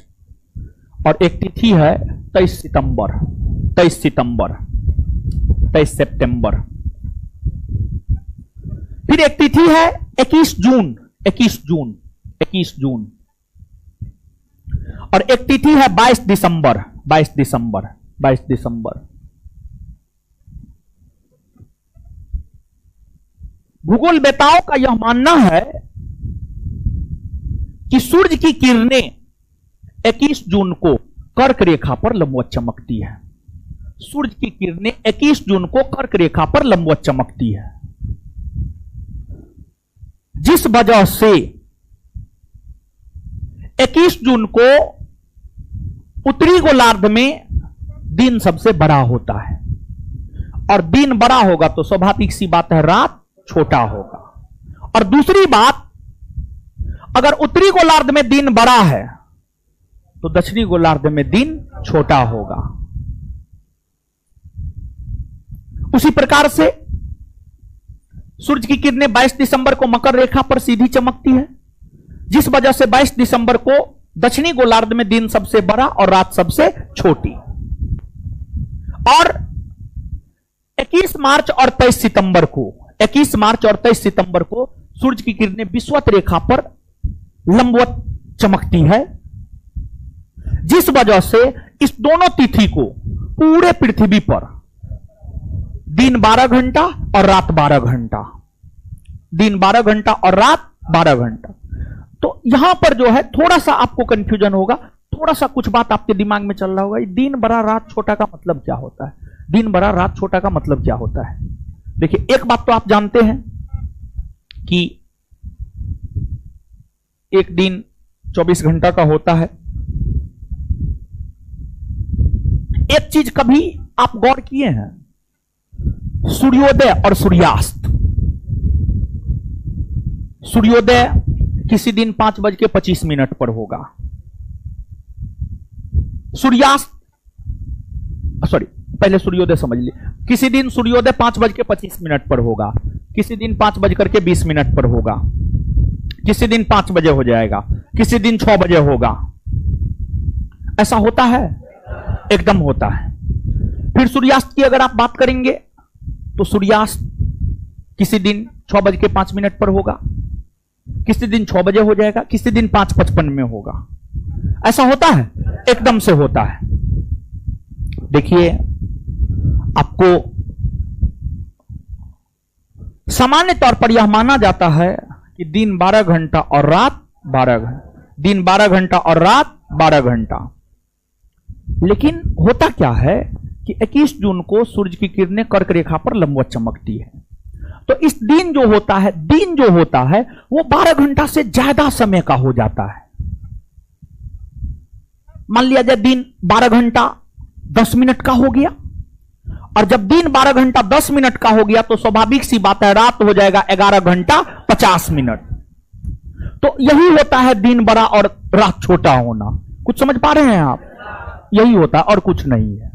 और एक तिथि है 23 सितंबर, 23 सितंबर, 23 सितंबर। फिर एक तिथि है 21 जून, 21 जून, 21 जून, और एक तिथि है 22 दिसंबर, 22 दिसंबर, 22 दिसंबर। भूगोल वेताओं का यह मानना है कि सूर्य की किरणें 21 जून को कर्क रेखा पर लंबवत चमकती है। सूर्य की किरणें 21 जून को कर्क रेखा पर लंबवत चमकती है, जिस वजह से 21 जून को उत्तरी गोलार्ध में दिन सबसे बड़ा होता है, और दिन बड़ा होगा तो स्वाभाविक सी बात है रात छोटा होगा। और दूसरी बात, अगर उत्तरी गोलार्ध में दिन बड़ा है तो दक्षिणी गोलार्ध में दिन छोटा होगा। उसी प्रकार से सूर्य की किरणें 22 दिसंबर को मकर रेखा पर सीधी चमकती है, जिस वजह से 22 दिसंबर को दक्षिणी गोलार्ध में दिन सबसे बड़ा और रात सबसे छोटी। और 21 मार्च और 23 सितंबर को, 21 मार्च और 23 सितंबर को सूर्य की किरणें विषुवत रेखा पर लंबवत चमकती है, जिस वजह से इस दोनों तिथि को पूरे पृथ्वी पर दिन 12 घंटा और रात 12 घंटा, दिन 12 घंटा और रात 12 घंटा। तो यहां पर जो है थोड़ा सा आपको कंफ्यूजन होगा, थोड़ा सा कुछ बात आपके दिमाग में चल रहा होगा, दिन बड़ा रात छोटा का मतलब क्या होता है? दिन बड़ा रात छोटा का मतलब क्या होता है? देखिए, एक बात तो आप जानते हैं कि एक दिन 24 घंटा का होता है। एक चीज कभी आप गौर किए हैं? सूर्योदय और सूर्यास्त। सूर्योदय किसी दिन 5:25 पर होगा, सूर्यास्त, सॉरी पहले सूर्योदय समझ लीजिए, किसी दिन सूर्योदय 5:25 पर होगा, किसी दिन 5:20 पर होगा, किसी दिन 5 बजे हो जाएगा, किसी दिन 6 बजे होगा। ऐसा होता है? एकदम होता है। फिर सूर्यास्त की अगर आप बात करेंगे तो सूर्यास्त किसी दिन 6:05 पर होगा, किसी दिन 6 बजे हो जाएगा, किसी दिन 5:55 में होगा। ऐसा होता है? एकदम से होता है। देखिए, आपको सामान्य तौर पर यह माना जाता है कि दिन 12 घंटा और रात 12 घंटा, दिन 12 घंटा और रात 12 घंटा। लेकिन होता क्या है कि 21 जून को सूर्य की किरणें कर्क रेखा पर लंबवत चमकती है, तो इस दिन जो होता है, दिन जो होता है वो 12 घंटा से ज्यादा समय का हो जाता है। मान लिया जाए दिन 12 घंटा 10 मिनट का हो गया, और जब दिन 12 घंटा 10 मिनट का हो गया तो स्वाभाविक सी बात है रात हो जाएगा 11 घंटा 50 मिनट। तो यही होता है दिन बड़ा और रात छोटा होना। कुछ समझ पा रहे हैं आप? यही होता है और कुछ नहीं है।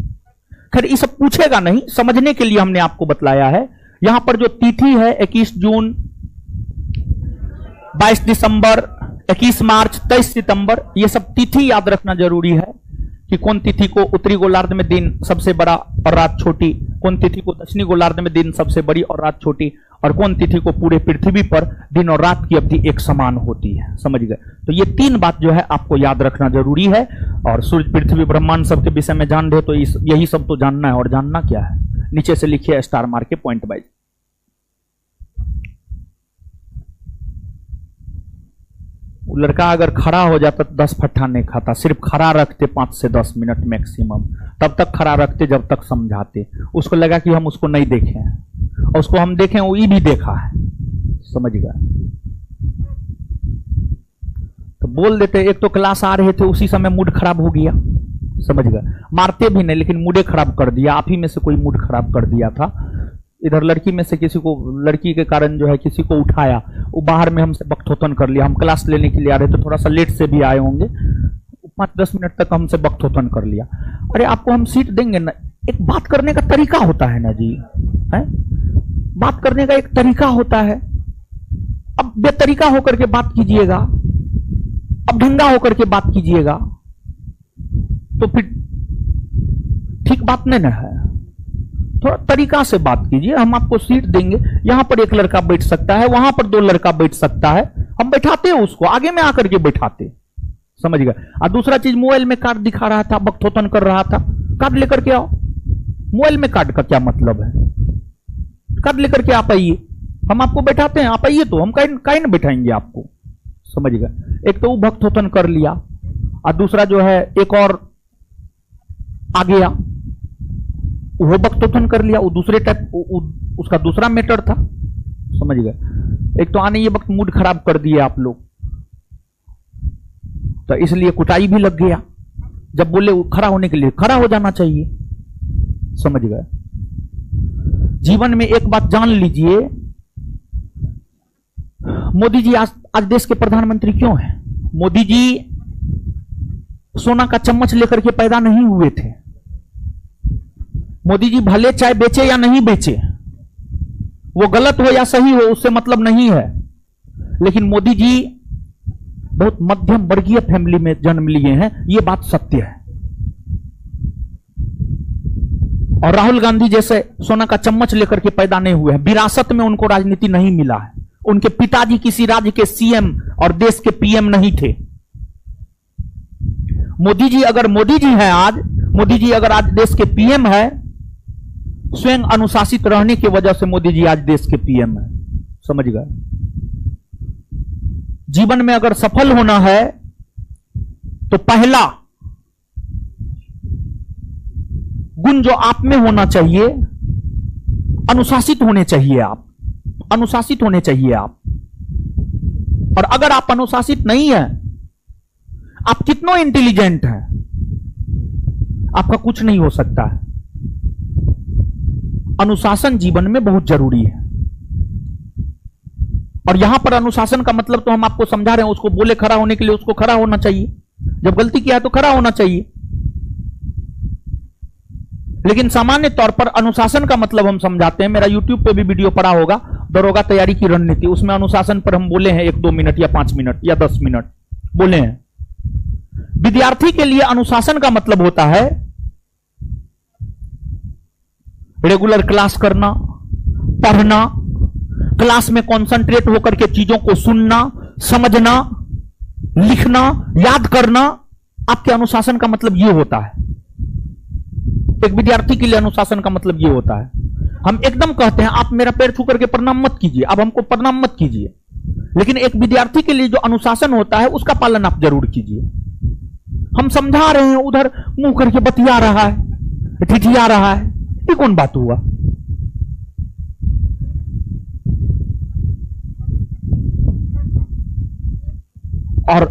खैर, ये सब पूछेगा नहीं, समझने के लिए हमने आपको बतलाया है। यहां पर जो तिथि है 21 जून, 22 दिसंबर, 21 मार्च, 23 सितंबर, ये सब तिथि याद रखना जरूरी है कि कौन तिथि को उत्तरी गोलार्ध में दिन सबसे बड़ा और रात छोटी, कौन तिथि को दक्षिणी गोलार्ध में दिन सबसे बड़ी और रात छोटी, और कौन तिथि को पूरे पृथ्वी पर दिन और रात की अवधि एक समान होती है। समझ गए? तो ये 3 बात जो है आपको याद रखना जरूरी है। और सूर्य, पृथ्वी, ब्रह्मांड सब के विषय में जान रहे तो यही सब तो जानना है। और जानना क्या है? नीचे से लिखिए स्टार मार के पॉइंट वाइज। लड़का अगर खड़ा हो जाता तो 10 फट्टा नहीं खाता, सिर्फ खड़ा रखते 5 से 10 मिनट मैक्सिमम, तब तक खड़ा रखते जब तक समझाते। उसको लगा कि हम उसको नहीं देखे हैं, और उसको हम देखें वो ये भी देखा है। समझ गए? तो बोल देते। एक तो क्लास आ रहे थे, उसी समय मूड खराब हो गया। समझ गए? मारते भी नहीं, लेकिन मूडे खराब कर दिया। आप ही में से कोई मूड खराब कर दिया था। इधर लड़की में से किसी को, लड़की के कारण जो है किसी को उठाया, वो बाहर में हमसे बकथोतन कर लिया। हम क्लास लेने के लिए आ रहे थे, थोड़ा सा लेट से भी आए होंगे, 5-10 मिनट तक हमसे बकथोतन कर लिया। अरे आपको हम सीट देंगे ना, एक बात करने का तरीका होता है ना जी, है बात करने का एक तरीका होता है। अब बेतरीका होकर के बात कीजिएगा, अब ढंगा होकर के बात कीजिएगा, तो फिर ठीक बात नहीं ना है। थोड़ा तरीका से बात कीजिए। हम आपको सीट देंगे, यहां पर एक लड़का बैठ सकता है, वहां पर 2 लड़का बैठ सकता है, हम बैठाते हैं उसको, आगे में आकर के बैठाते, समझ गए। और दूसरा चीज, मोबाइल में कार्ड दिखा रहा था, बकथोतन कर रहा था, कार्ड लेकर के आओ। मोबाइल में कार्ड का क्या मतलब है? कार्ड लेकर के आप आइए, हम आपको बैठाते हैं, आप आइए, तो हम काहे न बैठाएंगे आपको, समझ गए। एक तो वो बकथोतन कर लिया, और दूसरा जो है एक और आ गया, वो बकथोतन कर लिया, वो दूसरे टाइप, उसका दूसरा मैटर था, समझ गए। एक तो आने ये वक्त मूड खराब कर दिए आप लोग, तो इसलिए कुटाई भी लग गया। जब बोले खड़ा होने के लिए, खड़ा हो जाना चाहिए, समझ गए। जीवन में एक बात जान लीजिए, मोदी जी आज देश के प्रधानमंत्री क्यों हैं? मोदी जी सोना का चम्मच लेकर के पैदा नहीं हुए थे। मोदी जी भले चाय बेचे या नहीं बेचे, वो गलत हो या सही हो, उससे मतलब नहीं है, लेकिन मोदी जी बहुत मध्यम वर्गीय फैमिली में जन्म लिए हैं, ये बात सत्य है। और राहुल गांधी जैसे सोना का चम्मच लेकर के पैदा नहीं हुए हैं, विरासत में उनको राजनीति नहीं मिला है। उनके पिताजी किसी राज्य के सीएम और देश के पीएम नहीं थे। मोदी जी अगर मोदी जी हैं आज, मोदी जी अगर आज देश के पीएम है, स्वयं अनुशासित रहने की वजह से मोदी जी आज देश के पीएम है, समझ गए। जीवन में अगर सफल होना है तो पहला गुण जो आप में होना चाहिए, अनुशासित होने चाहिए आप, अनुशासित होने चाहिए आप। और अगर आप अनुशासित नहीं है, आप कितना इंटेलिजेंट हैं, आपका कुछ नहीं हो सकता है। अनुशासन जीवन में बहुत जरूरी है। और यहां पर अनुशासन का मतलब तो हम आपको समझा रहे हैं, उसको बोले खड़ा होने के लिए उसको खड़ा होना चाहिए, जब गलती किया है तो खड़ा होना चाहिए। लेकिन सामान्य तौर पर अनुशासन का मतलब हम समझाते हैं, मेरा YouTube पे भी वीडियो पड़ा होगा, दरोगा तैयारी की रणनीति, उसमें अनुशासन पर हम बोले हैं 1-2 मिनट या 5 मिनट या 10 मिनट बोले हैं। विद्यार्थी के लिए अनुशासन का मतलब होता है रेगुलर क्लास करना, पढ़ना, क्लास में कंसंट्रेट होकर के चीजों को सुनना, समझना, लिखना, याद करना। आपके अनुशासन का मतलब यह होता है। एक विद्यार्थी के लिए अनुशासन का मतलब यह होता है। हम एकदम कहते हैं आप मेरा पैर छू करके प्रणाम मत कीजिए, अब हमको प्रणाम मत कीजिए, लेकिन एक विद्यार्थी के लिए जो अनुशासन होता है उसका पालन आप जरूर कीजिए। हम समझा रहे हैं, उधर मुंह करके बतिया रहा है, ठिठिया रहा है, ये कौन बात हुआ? और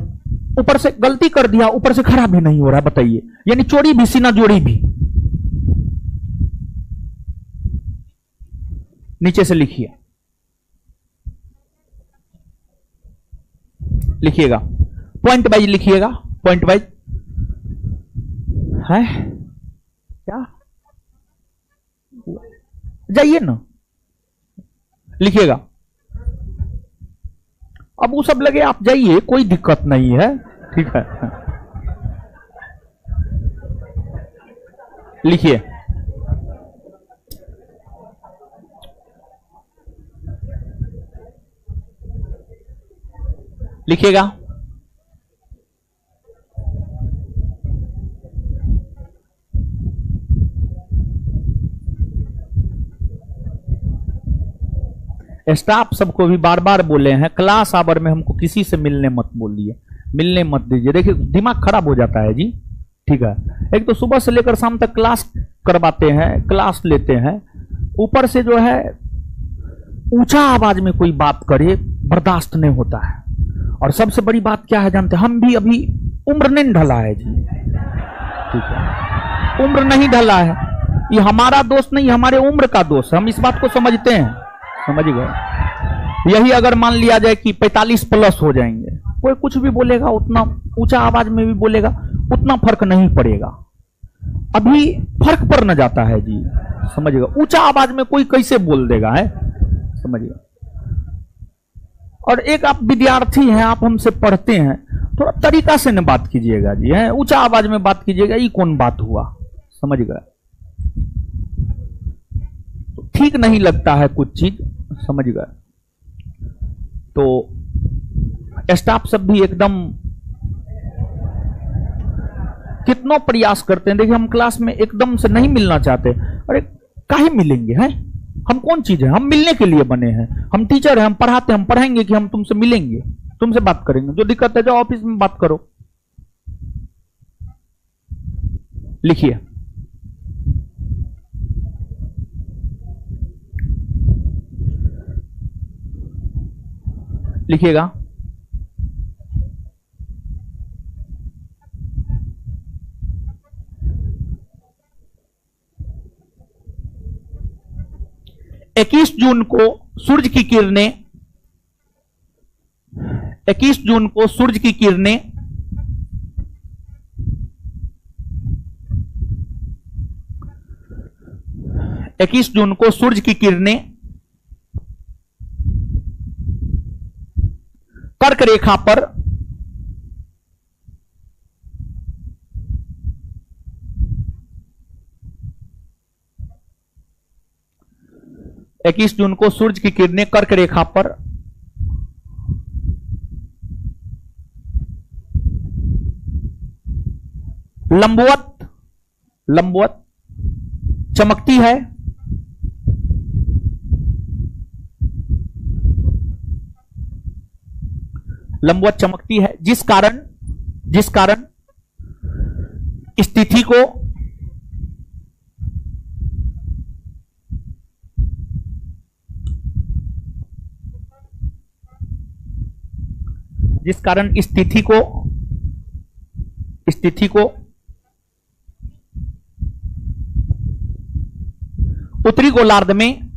ऊपर से गलती कर दिया, ऊपर से खड़ा भी नहीं हो रहा, बताइए, यानी चोरी भी सीना जोड़ी भी। नीचे से लिखिए, लिखिएगा, पॉइंट वाइज लिखिएगा, पॉइंट वाइज है क्या, जाइए ना, लिखिएगा। अब वो सब लगे आप जाइए, कोई दिक्कत नहीं है, ठीक है, लिखिए। लिखिएगा। स्टाफ सबको भी बार बार बोले हैं, क्लास आवर में हमको किसी से मिलने मत बोलिए, मिलने मत दीजिए। देखिए दिमाग खराब हो जाता है जी, ठीक है। एक तो सुबह से लेकर शाम तक क्लास करवाते हैं, क्लास लेते हैं, ऊपर से जो है ऊंचा आवाज में कोई बात करे बर्दाश्त नहीं होता है। और सबसे बड़ी बात क्या है जानते हैं, हम भी अभी उम्र नहीं ढला है जी, ठीक है, उम्र नहीं ढला है। ये हमारा दोष नहीं, हमारे उम्र का दोष, हम इस बात को समझते हैं, समझ गए। यही अगर मान लिया जाए कि 45 प्लस हो जाएंगे, कोई कुछ भी बोलेगा, उतना ऊंचा आवाज में भी बोलेगा, उतना फर्क नहीं पड़ेगा। अभी फर्क पड़ न जाता है जी, समझिएगा। ऊंचा आवाज में कोई कैसे बोल देगा, है, समझिएगा। और एक आप विद्यार्थी हैं, आप हमसे पढ़ते हैं, थोड़ा तरीका से न बात कीजिएगा जी, है, ऊंचा आवाज में बात कीजिएगा, ये कौन बात हुआ, समझ गए। तो ठीक नहीं लगता है कुछ चीज, समझ गए। तो स्टाफ सब भी एकदम कितना प्रयास करते हैं। देखिए हम क्लास में एकदम से नहीं मिलना चाहते, अरे काहे मिलेंगे, हैं, हम कौन चीज है, हम मिलने के लिए बने हैं, हम टीचर हैं, हम पढ़ाते हैं, हम पढ़ाएंगे कि हम तुमसे मिलेंगे, तुमसे बात करेंगे। जो दिक्कत है जाओ ऑफिस में बात करो। लिखिए, लिखिएगा। इक्कीस जून को सूरज की किरणें, 21 जून को सूरज की किरणें इक्कीस जून को सूरज की किरणें कर्क रेखा पर इक्कीस जून को सूरज की किरणें कर्क रेखा पर लंबवत चमकती है, लंबवत चमकती है, जिस कारण स्थिति को उत्तरी गोलार्ध में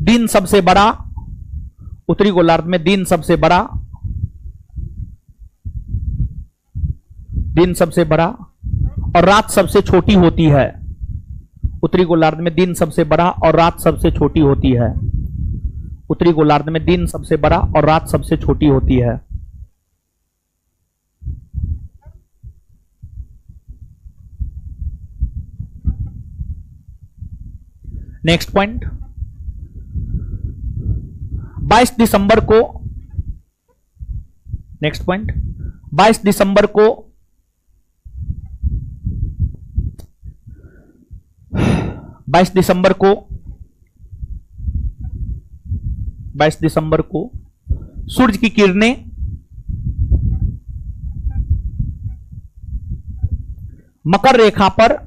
दिन सबसे बड़ा, उत्तरी गोलार्ध में दिन सबसे बड़ा और रात सबसे छोटी होती है। उत्तरी गोलार्ध में दिन सबसे बड़ा और रात सबसे छोटी होती है। उत्तरी गोलार्ध में दिन सबसे बड़ा और रात सबसे छोटी होती है। नेक्स्ट पॉइंट, 22 दिसंबर को, नेक्स्ट पॉइंट, 22 दिसंबर को 22 दिसंबर को सूरज की किरणें मकर रेखा पर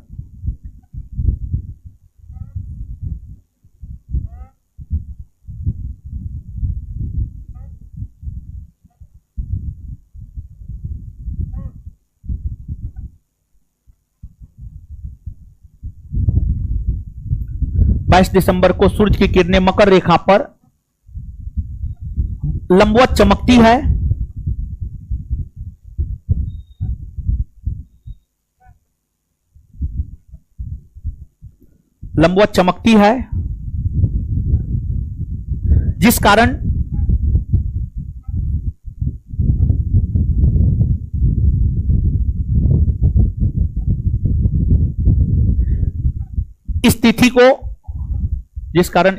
दिसंबर को सूरज की किरणें मकर रेखा पर लंबवत चमकती है, जिस कारण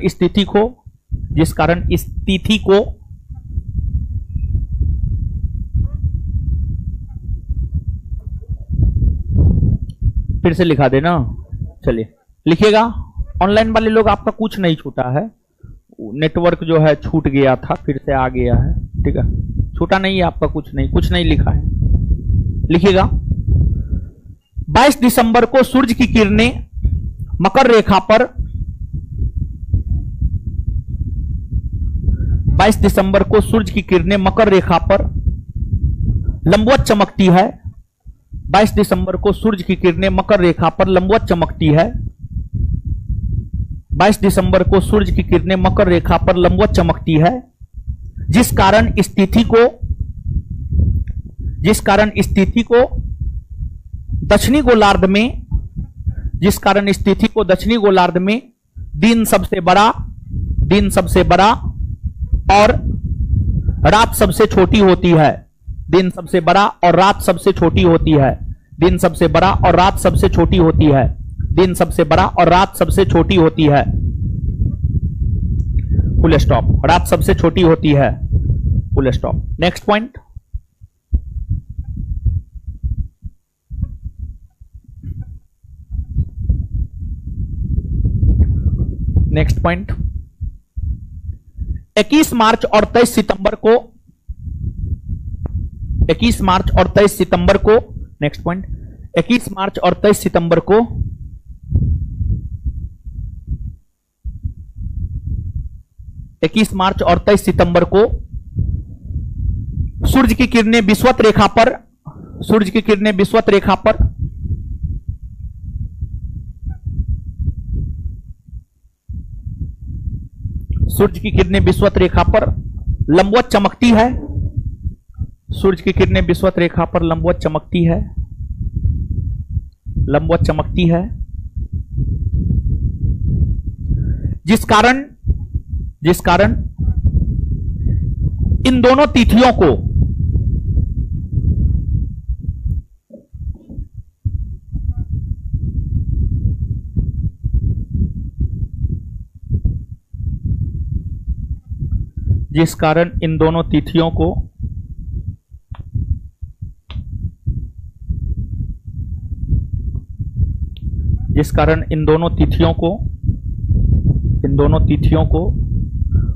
स्थिति को फिर से लिखा देना। चलिए लिखिएगा। ऑनलाइन वाले लोग आपका कुछ नहीं छूटा है, नेटवर्क जो है छूट गया था, फिर से आ गया है, ठीक है, छूटा नहीं है आपका, कुछ नहीं लिखा है। लिखिएगा, 22 दिसंबर को सूरज की किरणें मकर रेखा पर 22 दिसंबर को सूरज की किरणें मकर रेखा पर लंबवत चमकती है। 22 दिसंबर को सूर्य की किरणें मकर रेखा पर लंबवत चमकती है। 22 दिसंबर को सूर्य की किरणें मकर रेखा पर लंबवत चमकती है, जिस कारण स्थिति को दक्षिणी गोलार्ध में दिन सबसे बड़ा और रात सबसे छोटी होती है। दिन सबसे बड़ा और रात सबसे छोटी होती है। दिन सबसे बड़ा और रात सबसे छोटी होती है। दिन सबसे बड़ा और रात सबसे छोटी होती है। Full stop. रात सबसे छोटी होती है। Full stop. Next point. Next point. 21 मार्च और 23 सितंबर को 21 मार्च और 23 सितंबर को नेक्स्ट पॉइंट। 21 मार्च और 23 सितंबर को 21 मार्च और 23 सितंबर को सूर्य की किरणें विषुवत रेखा पर सूर्य की किरणें विषुवत रेखा पर सूर्य की किरणें विषुवत रेखा पर लंबवत चमकती है। सूर्य की किरणें विषुवत रेखा पर लंबवत चमकती है। लंबवत चमकती है, जिस कारण इन दोनों तिथियों को जिस कारण इन दोनों तिथियों को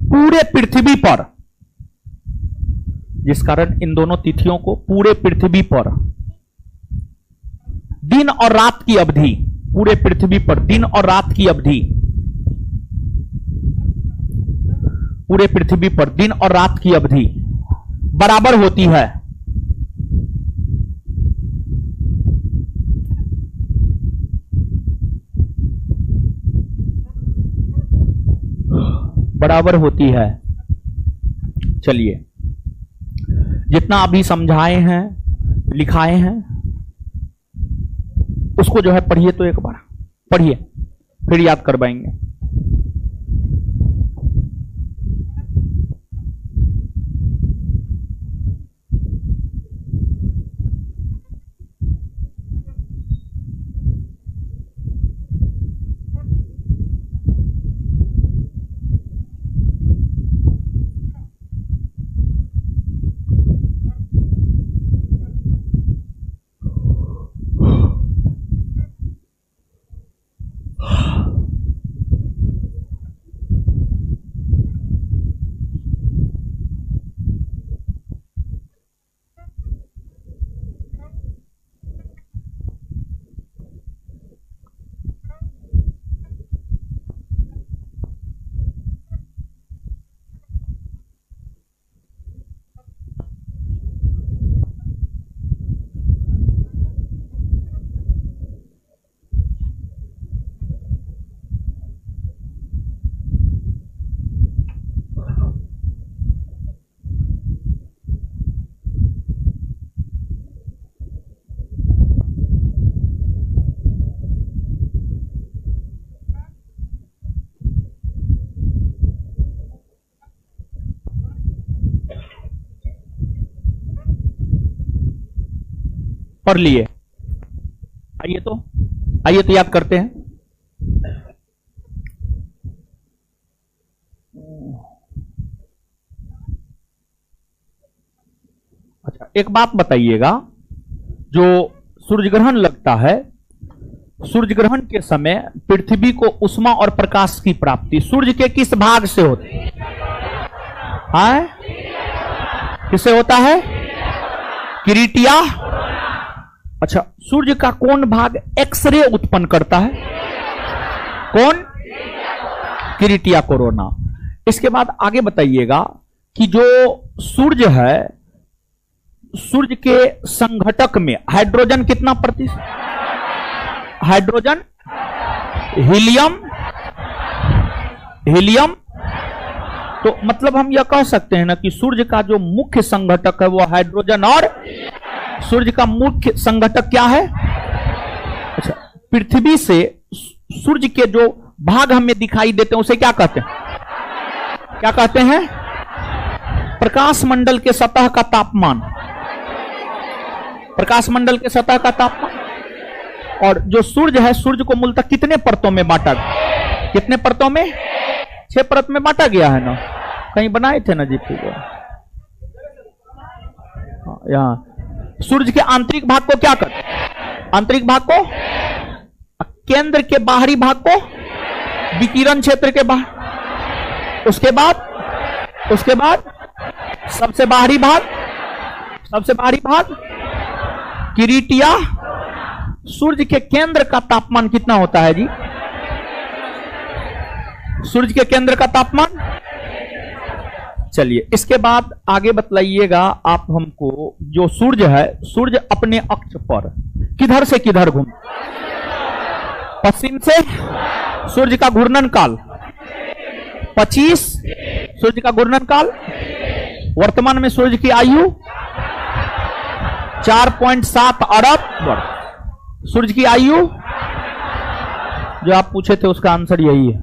पूरे पृथ्वी पर जिस कारण इन दोनों तिथियों को पूरे पृथ्वी पर दिन और रात की अवधि पूरे पृथ्वी पर दिन और रात की अवधि पूरे पृथ्वी पर दिन और रात की अवधि बराबर होती है। बराबर होती है। चलिए, जितना अभी समझाए हैं लिखाए हैं उसको जो है पढ़िए, तो एक बार पढ़िए फिर याद करवाएंगे। पढ़ लिए। आइए तो याद करते हैं। अच्छा, एक बात बताइएगा, जो सूर्य ग्रहण लगता है, सूर्य ग्रहण के समय पृथ्वी को उष्मा और प्रकाश की प्राप्ति सूर्य के किस भाग से होती है? किससे होता है? किरीटिया। अच्छा, सूर्य का कौन भाग एक्सरे उत्पन्न करता है? कौन? किरीटिया कोरोना। इसके बाद आगे बताइएगा कि जो सूर्य है, सूर्य के संघटक में हाइड्रोजन कितना प्रतिशत? Hydrogen, helium, helium. तो मतलब हम यह कह सकते हैं ना कि सूर्य का जो मुख्य संघटक है वो हाइड्रोजन, और सूर्य का मुख्य संघटक क्या है? अच्छा, पृथ्वी से सूर्य के जो भाग हमें दिखाई देते हैं उसे क्या कहते हैं? क्या कहते हैं? प्रकाश मंडल के सतह का तापमान, प्रकाश मंडल के सतह का तापमान। और जो सूर्य है, सूर्य को मूलतः कितने परतों में बांटा गया? कितने परतों में? 6 परत में बांटा गया है ना, कहीं बनाए थे ना जी फिगर। यहां सूर्य के आंतरिक भाग को क्या कहते हैं? आंतरिक भाग को, केंद्र के बाहरी भाग को विकिरण क्षेत्र के बाहर, उसके बाद सबसे बाहरी भाग, सबसे बाहरी भाग किरीटिया। सूर्य के केंद्र का तापमान कितना होता है जी? सूर्य के केंद्र का तापमान। चलिए इसके बाद आगे बतलाइएगा आप हमको, जो सूर्य है, सूर्य अपने अक्ष पर किधर से किधर घूम? पश्चिम से। सूर्य का घूर्णन काल 25। सूर्य का घूर्णन काल। वर्तमान में सूर्य की आयु 4.7 अरब वर्ष। सूर्य की आयु जो आप पूछे थे उसका आंसर यही है,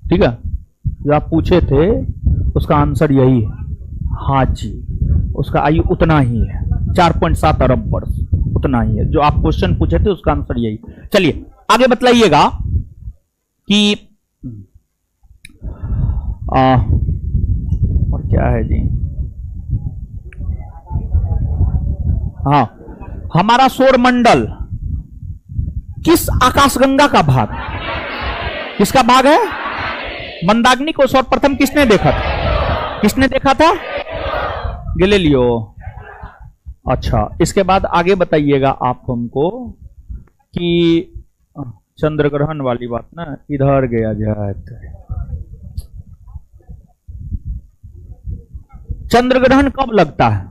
ठीक है? जो आप पूछे थे उसका आंसर यही है, हाँ जी, उसका आयु उतना ही है, 4.7 अरब वर्ष, उतना ही है। जो आप क्वेश्चन पूछे थे उसका आंसर यही। चलिए आगे बतलाइएगा कि और क्या है जी? हाँ, हमारा सौर मंडल किस आकाशगंगा का भाग? किसका भाग है? मंदाग्नि को सर्वप्रथम किसने देखा था? किसने देखा था? गैलीलियो। अच्छा, इसके बाद आगे बताइएगा आप हमको कि चंद्र ग्रहण वाली बात ना इधर गया जाए। चंद्र ग्रहण कब लगता है?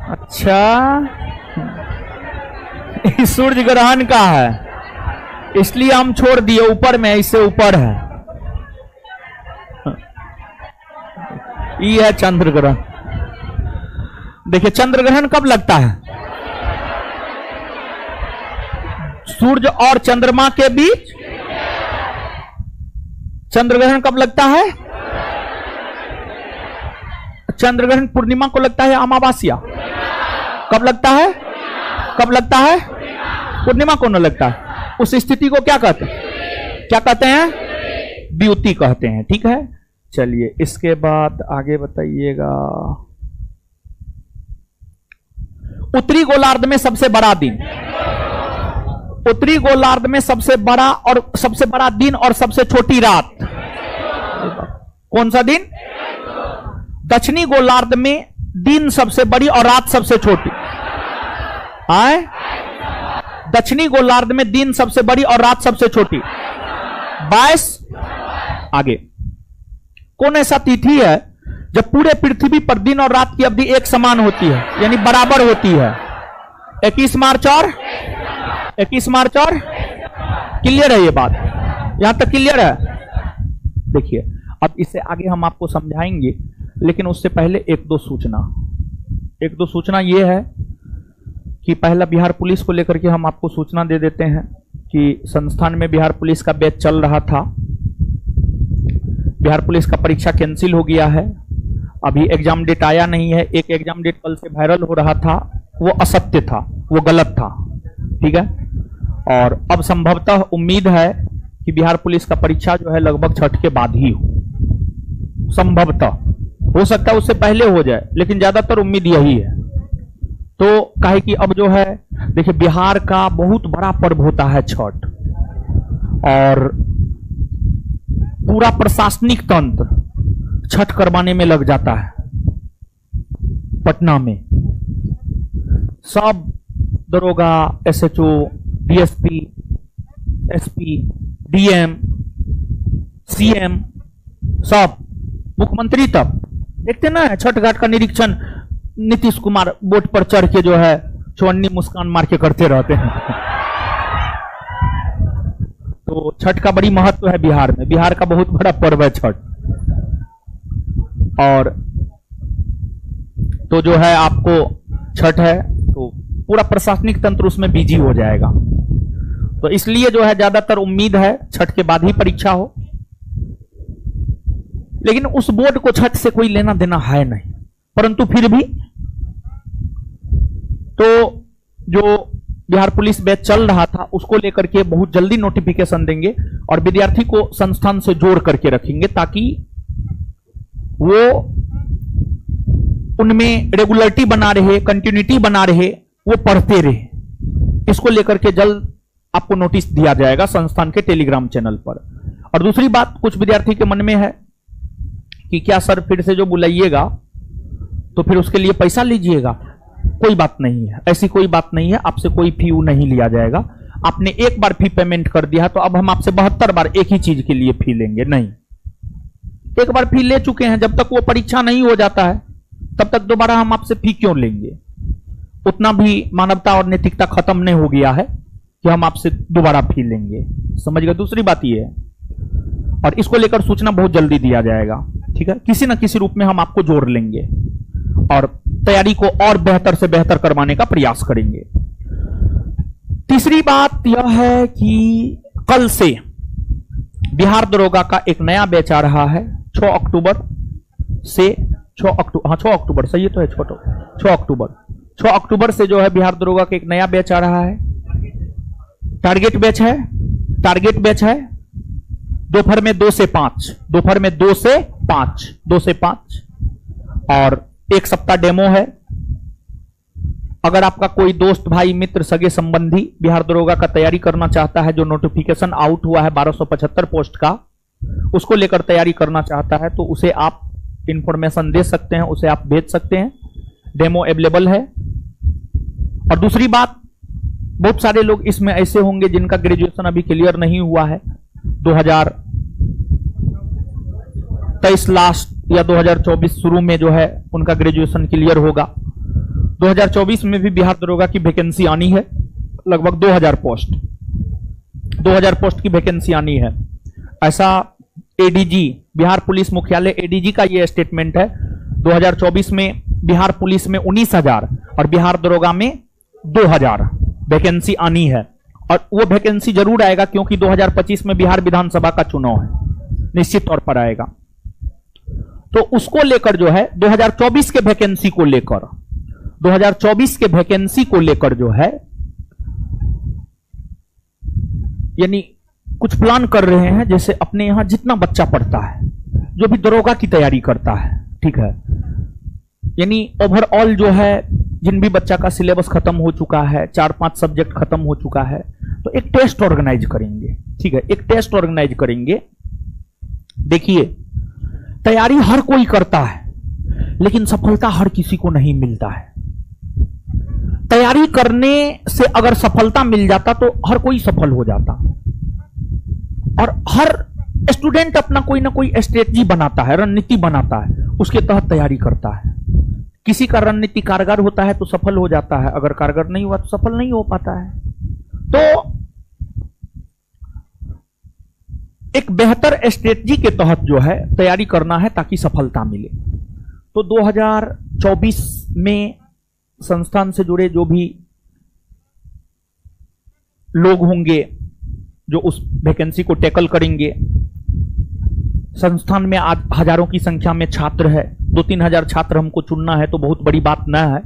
अच्छा, सूर्य ग्रहण का है इसलिए हम छोड़ दिए, ऊपर में, इससे ऊपर है। ये है चंद्र ग्रहण। देखिए चंद्र ग्रहण कब लगता है? सूर्य और चंद्रमा के बीच चंद्र ग्रहण कब लगता है? चंद्र ग्रहण पूर्णिमा को लगता है, अमावस्या कब लगता है? कब लगता है? पूर्णिमा को न लगता है। उस स्थिति को क्या कहते हैं? क्या कहते हैं? द्युति कहते हैं, ठीक है? चलिए इसके बाद आगे बताइएगा, उत्तरी गोलार्ध में सबसे बड़ा दिन, उत्तरी गोलार्ध में सबसे बड़ा और सबसे बड़ा दिन और सबसे छोटी रात कौन सा दिन? दक्षिणी गोलार्ध में दिन सबसे बड़ी और रात सबसे छोटी। आए, दक्षिणी गोलार्ध में दिन सबसे बड़ी और रात सबसे छोटी। 22। आगे, कौन ऐसा तिथि है जब पूरे पृथ्वी पर दिन और रात की अवधि एक समान होती है, यानी बराबर होती है? 21 मार्च और 21 मार्च और क्लियर है ये बात? यहां तक क्लियर है? देखिए अब इससे आगे हम आपको समझाएंगे, लेकिन उससे पहले एक दो सूचना ये है कि पहला बिहार पुलिस को लेकर के हम आपको सूचना दे देते हैं कि संस्थान में बिहार पुलिस का बैच चल रहा था। बिहार पुलिस का परीक्षा कैंसिल हो गया है, अभी एग्जाम डेट आया नहीं है। एक एग्जाम डेट कल से वायरल हो रहा था, वो असत्य था, वो गलत था, ठीक है? और अब संभवतः उम्मीद है कि बिहार पुलिस का परीक्षा जो है लगभग छठ के बाद ही हो, संभवतः, हो सकता है उससे पहले हो जाए, लेकिन ज्यादातर उम्मीद यही है। तो काहे कि अब जो है देखिए बिहार का बहुत बड़ा पर्व होता है छठ, और पूरा प्रशासनिक तंत्र छठ करवाने में लग जाता है। पटना में सब दरोगा, SHO, DSP, SP, DM, CM, सब, मुख्यमंत्री तक देखते ना छठ घाट का निरीक्षण नीतीश कुमार बोट पर चढ़ के जो है चौन्नी मुस्कान मार के करते रहते हैं। तो छठ का बड़ी महत्व है बिहार में, बिहार का बहुत बड़ा पर्व है छठ। और तो जो है आपको छठ है तो पूरा प्रशासनिक तंत्र उसमें बिजी हो जाएगा, तो इसलिए जो है ज्यादातर उम्मीद है छठ के बाद ही परीक्षा हो। लेकिन उस बोर्ड को छठ से कोई लेना देना है नहीं, परंतु फिर भी तो जो बिहार पुलिस बैच चल रहा था उसको लेकर के बहुत जल्दी नोटिफिकेशन देंगे और विद्यार्थी को संस्थान से जोड़ करके रखेंगे ताकि वो उनमें रेगुलरिटी बना रहे, कंटिन्यूटी बना रहे, वो पढ़ते रहे। इसको लेकर के जल्द आपको नोटिस दिया जाएगा संस्थान के टेलीग्राम चैनल पर। और दूसरी बात, कुछ विद्यार्थी के मन में है कि क्या सर फिर से जो बुलाइएगा तो फिर उसके लिए पैसा लीजिएगा। कोई बात नहीं है, ऐसी कोई बात नहीं है, आपसे कोई फी नहीं लिया जाएगा। आपने एक बार फी पेमेंट कर दिया तो अब हम आपसे 72 बार एक ही चीज के लिए फी लेंगे नहीं। एक बार फी ले चुके हैं, जब तक वो परीक्षा नहीं हो जाता है तब तक दोबारा हम आपसे फी क्यों लेंगे। उतना भी मानवता और नैतिकता खत्म नहीं हो गया है कि हम आपसे दोबारा फी लेंगे, समझ गए। दूसरी बात ये है, और इसको लेकर सूचना बहुत जल्दी दिया जाएगा, ठीक है। किसी ना किसी रूप में हम आपको जोड़ लेंगे और तैयारी को और बेहतर से बेहतर करवाने का प्रयास करेंगे। तीसरी बात यह है कि कल से बिहार दरोगा का एक नया बैच आ रहा है। 6 अक्टूबर से 6 अक्टूबर सही है तो है, 6 अक्टूबर से जो है बिहार दरोगा का एक नया बैच आ रहा है। टारगेट बैच है दोपहर में 2 से 5 और एक सप्ताह डेमो है। अगर आपका कोई दोस्त भाई मित्र सगे संबंधी बिहार दरोगा का तैयारी करना चाहता है, जो नोटिफिकेशन आउट हुआ है 1275 पोस्ट का, उसको लेकर तैयारी करना चाहता है तो उसे आप इंफॉर्मेशन दे सकते हैं, उसे आप भेज सकते हैं। डेमो अवेलेबल है। और दूसरी बात, बहुत सारे लोग इसमें ऐसे होंगे जिनका ग्रेजुएशन अभी क्लियर नहीं हुआ है, 2023 लास्ट या 2024 शुरू में जो है उनका ग्रेजुएशन क्लियर होगा। 2024 में भी बिहार दरोगा की वैकेंसी आनी है, लगभग 2000 पोस्ट की वैकेंसी आनी है। ऐसा एडीजी बिहार पुलिस मुख्यालय एडीजी का यह स्टेटमेंट है। 2024 में बिहार पुलिस में 19,000 और बिहार दरोगा में 2,000 वैकेंसी आनी है। और वो वैकेंसी जरूर आएगा क्योंकि 2025 में बिहार विधानसभा का चुनाव है, निश्चित तौर पर आएगा। तो उसको लेकर जो है 2024 के वैकेंसी को लेकर जो है यानी कुछ प्लान कर रहे हैं। जैसे अपने यहां जितना बच्चा पढ़ता है, जो भी दरोगा की तैयारी करता है, ठीक है, यानी ओवरऑल जो है जिन भी बच्चा का सिलेबस खत्म हो चुका है, 4-5 सब्जेक्ट खत्म हो चुका है, तो एक टेस्ट ऑर्गेनाइज करेंगे, ठीक है, एक टेस्ट ऑर्गेनाइज करेंगे। देखिए, तैयारी हर कोई करता है लेकिन सफलता हर किसी को नहीं मिलता है। तैयारी करने से अगर सफलता मिल जाता तो हर कोई सफल हो जाता। और हर स्टूडेंट अपना कोई ना कोई स्ट्रेटजी बनाता है, रणनीति बनाता है, उसके तहत तैयारी करता है। किसी का रणनीति कारगर होता है तो सफल हो जाता है, अगर कारगर नहीं हुआ तो सफल नहीं हो पाता है। तो एक बेहतर स्ट्रेटजी के तहत जो है तैयारी करना है ताकि सफलता मिले। तो 2024 में संस्थान से जुड़े जो भी लोग होंगे जो उस वैकेंसी को टैकल करेंगे, संस्थान में आज हजारों की संख्या में छात्र है, 2-3 हजार छात्र हमको चुनना है तो बहुत बड़ी बात ना है।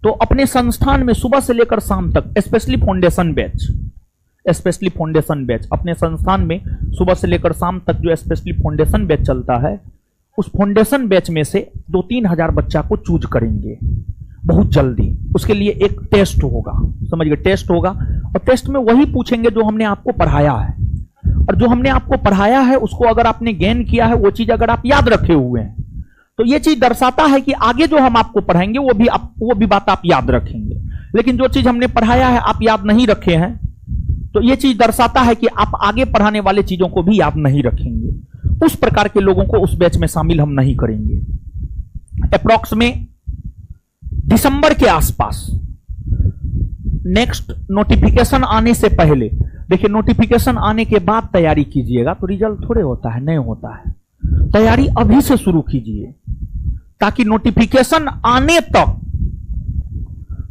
तो अपने संस्थान में सुबह से लेकर शाम तक स्पेशली फाउंडेशन बैच अपने संस्थान में सुबह से लेकर शाम तक जो स्पेशली फाउंडेशन बैच चलता है, उस फाउंडेशन बैच में से 2-3 हजार बच्चा को चूज करेंगे बहुत जल्दी। उसके लिए एक टेस्ट होगा, समझिए, टेस्ट होगा। और टेस्ट में वही पूछेंगे जो हमने आपको पढ़ाया है, और जो हमने आपको पढ़ाया है उसको अगर आपने गेन किया है, वो चीज अगर आप याद रखे हुए हैं, तो ये चीज दर्शाता है कि आगे जो हम आपको पढ़ाएंगे वो भी बात आप याद रखेंगे। लेकिन जो चीज हमने पढ़ाया है आप याद नहीं रखे हैं, तो ये चीज दर्शाता है कि आप आगे पढ़ाने वाले चीजों को भी याद नहीं रखेंगे। उस प्रकार के लोगों को उस बैच में शामिल हम नहीं करेंगे। अप्रॉक्स में दिसंबर के आसपास, नेक्स्ट नोटिफिकेशन आने से पहले, देखिए नोटिफिकेशन आने के बाद तैयारी कीजिएगा तो रिजल्ट थोड़े होता है, नहीं होता है। तैयारी अभी से शुरू कीजिए ताकि नोटिफिकेशन आने तक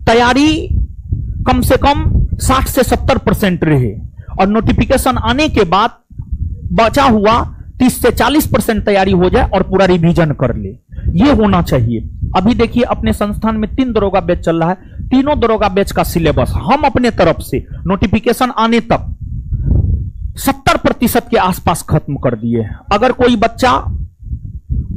तैयारी कम से कम 60 से 70% रहे और नोटिफिकेशन आने के बाद बचा हुआ 30 से 40% तैयारी हो जाए और पूरा रिवीजन कर ले। ये होना चाहिए। अभी देखिए अपने संस्थान में 3 दरोगा बैच चल रहा है, तीनों दरोगा बैच का सिलेबस हम अपने तरफ से नोटिफिकेशन आने तक 70% के आसपास खत्म कर दिए। अगर कोई बच्चा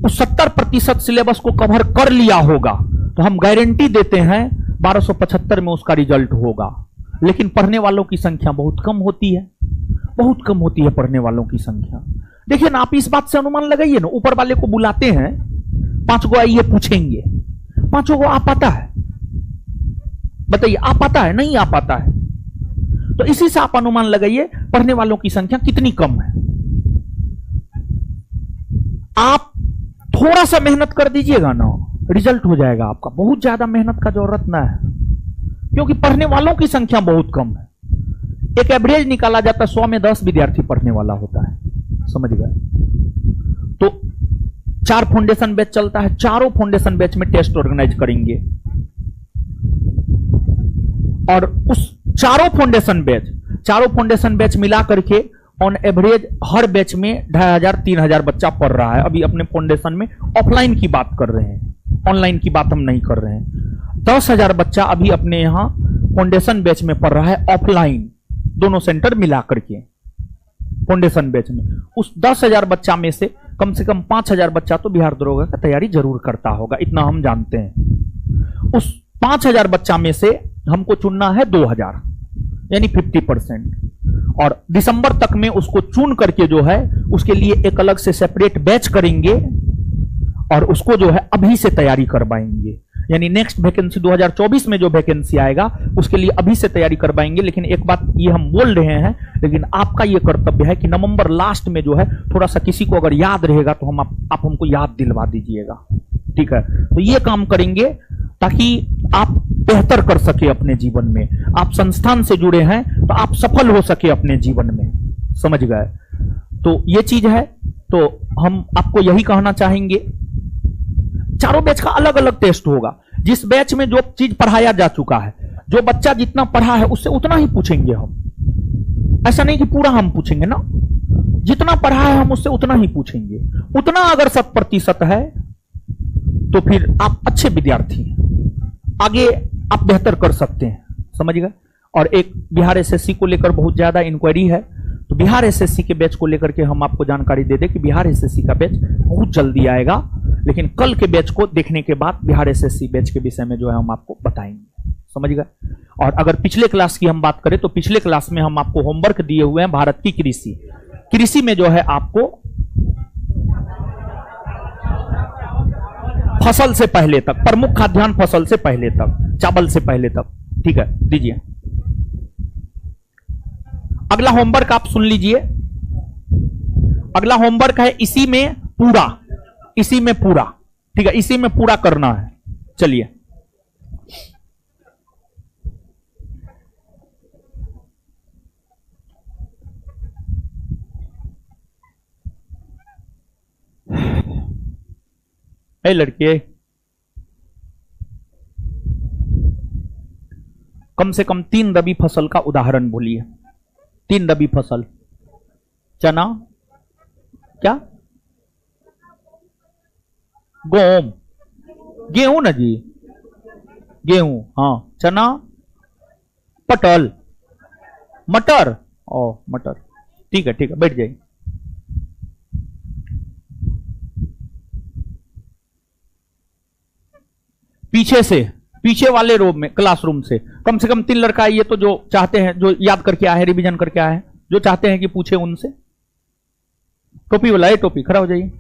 उस 70% सिलेबस को कवर कर लिया होगा तो हम गारंटी देते हैं 1275 में उसका रिजल्ट होगा। लेकिन पढ़ने वालों की संख्या बहुत कम होती है, बहुत कम होती है पढ़ने वालों की संख्या। देखिए ना, आप इस बात से अनुमान लगाइए ना, ऊपर वाले को बुलाते हैं, 5 गो आइए पूछेंगे, 5 गो आ पाता है? बताइए, आ पाता है? नहीं आ पाता है। तो इसी से आप अनुमान लगाइए पढ़ने वालों की संख्या कितनी कम है। आप थोड़ा सा मेहनत कर दीजिएगा ना, रिजल्ट हो जाएगा आपका। बहुत ज्यादा मेहनत का जरूरत ना है, क्योंकि पढ़ने वालों की संख्या बहुत कम है। एक एवरेज निकाला जाता है, 100 में 10 विद्यार्थी पढ़ने वाला होता है, समझ गए? तो 4 फाउंडेशन बैच चलता है, चारों फाउंडेशन बैच में टेस्ट ऑर्गेनाइज करेंगे और उस चारों फाउंडेशन बैच मिला करके ऑन एवरेज हर बैच में 2500-3000 बच्चा पढ़ रहा है। अभी अपने फाउंडेशन में ऑफलाइन की बात कर रहे हैं, ऑनलाइन की बात हम नहीं कर रहे हैं। 10,000 बच्चा अभी अपने यहां फाउंडेशन बैच में पढ़ रहा है, ऑफलाइन, दोनों सेंटर मिला करके फाउंडेशन बैच में। उस 10,000 बच्चा में से कम 5,000 बच्चा तो बिहार दरोगा का तैयारी जरूर करता होगा, इतना हम जानते हैं। उस 5,000 बच्चा में से हमको चुनना है 2,000, यानी 50%, और दिसंबर तक में उसको चुन करके जो है उसके लिए एक अलग से सेपरेट बैच करेंगे और उसको जो है अभी से तैयारी करवाएंगे। यानी नेक्स्ट वैकेंसी 2024 में जो वैकेंसी आएगा उसके लिए अभी से तैयारी करवाएंगे। लेकिन एक बात ये हम बोल रहे हैं, लेकिन आपका ये कर्तव्य है कि नवंबर लास्ट में जो है थोड़ा सा किसी को अगर याद रहेगा तो हम आप हमको याद दिलवा दीजिएगा, ठीक है? तो ये काम करेंगे ताकि आप बेहतर कर सके अपने जीवन में। आप संस्थान से जुड़े हैं तो आप सफल हो सके अपने जीवन में, समझ गए? तो ये चीज है। तो हम आपको यही कहना चाहेंगे, चारों बैच का अलग अलग टेस्ट होगा। जिस बैच में जो चीज पढ़ाया जा चुका है, जो बच्चा जितना पढ़ा है उससे उतना ही पूछेंगे हम। ऐसा नहीं कि पूरा हम पूछेंगे ना, जितना पढ़ा है हम उससे उतना ही पूछेंगे। उतना अगर 100% है तो फिर आप अच्छे विद्यार्थी हैं, आगे आप बेहतर कर सकते हैं, समझ गए? और एक बिहार एसएससी को लेकर बहुत ज्यादा इंक्वायरी है, तो बिहार एसएससी के बैच को लेकर के हम आपको जानकारी दे दें कि बिहार एसएससी का बैच बहुत जल्दी आएगा। लेकिन कल के बैच को देखने के बाद बिहार एसएससी बैच के विषय में जो है हम आपको बताएंगे, समझ गए? और अगर पिछले क्लास की हम बात करें तो पिछले क्लास में हम आपको होमवर्क दिए हुए हैं भारत की कृषि में जो है आपको फसल से पहले तक, प्रमुख खाद्यान्न फसल से पहले तक, चावल से पहले तक, ठीक है? दीजिए अगला होमवर्क, आप सुन लीजिए। अगला होमवर्क है इसी में पूरा, ठीक है? इसी में पूरा करना है। चलिए ए लड़के, कम से कम 3 रबी फसल का उदाहरण बोलिए। 3 रबी फसल। चना, क्या? गेहूं ना जी, गेहूं, हाँ। चना, पटल, मटर, ओ मटर, ठीक है, ठीक है, बैठ जाइए। पीछे वाले रूम में, क्लासरूम से कम 3 लड़का आइए तो जो चाहते हैं, जो याद करके आए हैं, रिवीजन करके आए हैं, जो चाहते हैं कि पूछे उनसे। टोपी वाला है, टोपी, खड़ा हो जाइए।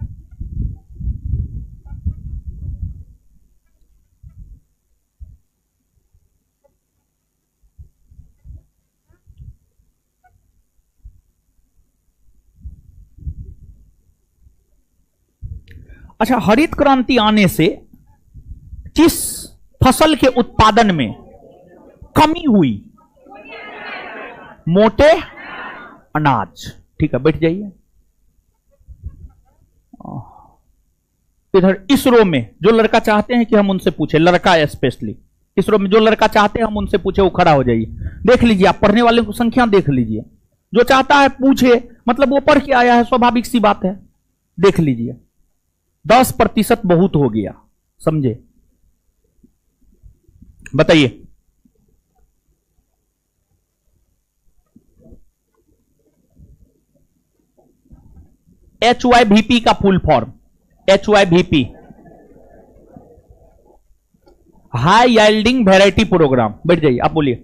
अच्छा, हरित क्रांति आने से किस फसल के उत्पादन में कमी हुई? मोटे अनाज। ठीक है, बैठ जाइए। इधर इसरो में जो लड़का चाहते हैं कि हम उनसे पूछे, लड़का स्पेशली इसरो में जो लड़का चाहते हैं हम उनसे पूछे, वो खड़ा हो जाइए। देख लीजिए, आप पढ़ने वाले की संख्या देख लीजिए। जो चाहता है पूछे, मतलब वो पढ़ के आया है, स्वाभाविक सी बात है। देख लीजिए, 10% बहुत हो गया, समझे? बताइए। HYVP का full form, HYVP, high yielding variety program. बैठ जाइए, आप बोलिए।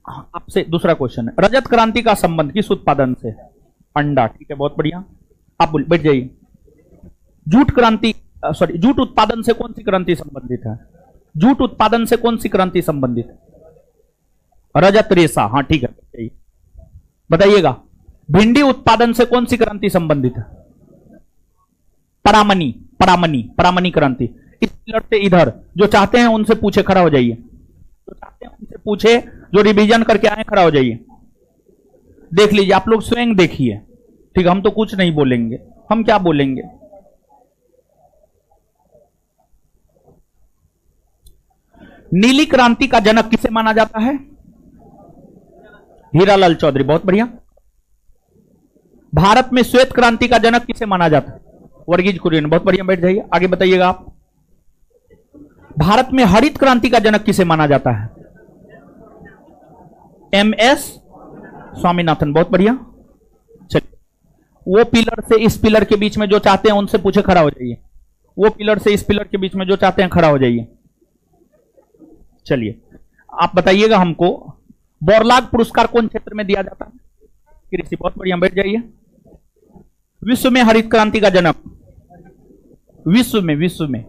आपसे दूसरा क्वेश्चन है, रजत क्रांति का संबंध किस उत्पादन से? अंडा। ठीक है, बहुत बढ़िया। आप बोलिए, बैठ जाइए। जूट क्रांति, सॉरी, जूट उत्पादन से कौन सी क्रांति संबंधित है? जूट उत्पादन से कौन सी क्रांति संबंधित है? रजत रेशा। हाँ ठीक है, बताइएगा। भिंडी उत्पादन से कौन सी क्रांति संबंधित है? परामनी, परामनी, परामनी क्रांति। इस पिलर से इधर जो चाहते हैं उनसे पूछे, खड़ा हो जाइए। जो चाहते हैं उनसे पूछे, जो रिवीजन करके आए, खड़ा हो जाइए। देख लीजिए, आप लोग स्वयं देखिए। ठीक है, हम तो कुछ नहीं बोलेंगे, हम क्या बोलेंगे। नीली क्रांति का जनक किसे माना जाता है? हीरालाल चौधरी। बहुत बढ़िया। भारत में श्वेत क्रांति का जनक किसे माना जाता है? वर्गीज कुरियन। बहुत बढ़िया, बैठ जाइए। आगे बताइएगा आप। भारत में हरित क्रांति का जनक किसे माना जाता है? MS स्वामीनाथन। बहुत बढ़िया। चलिए, वो पिलर से इस पिलर के बीच में जो चाहते हैं उनसे पूछे, खड़ा हो जाइए। वो पिलर से इस पिलर के बीच में जो चाहते हैं, खड़ा हो जाइए। चलिए, आप बताइएगा हमको, बोरलाग पुरस्कार कौन क्षेत्र में दिया जाता है? कृषि। बहुत बढ़िया, बैठ जाइए। विश्व में हरित क्रांति का जनक, विश्व में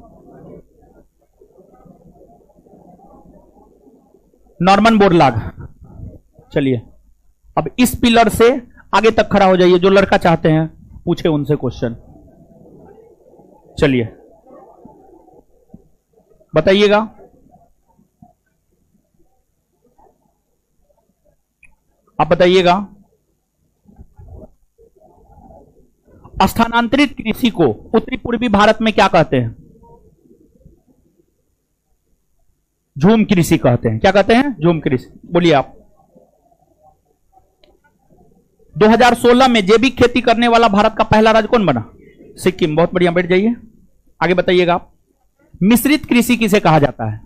नॉर्मन बोरलाग। चलिए, अब इस पिलर से आगे तक खड़ा हो जाइए। जो लड़का चाहते हैं पूछे उनसे क्वेश्चन। चलिए, बताइएगा। आप बताइएगा, स्थानांतरित कृषि को उत्तरी पूर्वी भारत में क्या कहते हैं? झूम कृषि कहते हैं। क्या कहते हैं? झूम कृषि। बोलिए आप। 2016 में जैविक खेती करने वाला भारत का पहला राज्य कौन बना? सिक्किम। बहुत बढ़िया, बैठ जाइए। आगे बताइएगा आप। मिश्रित कृषि किसे कहा जाता है?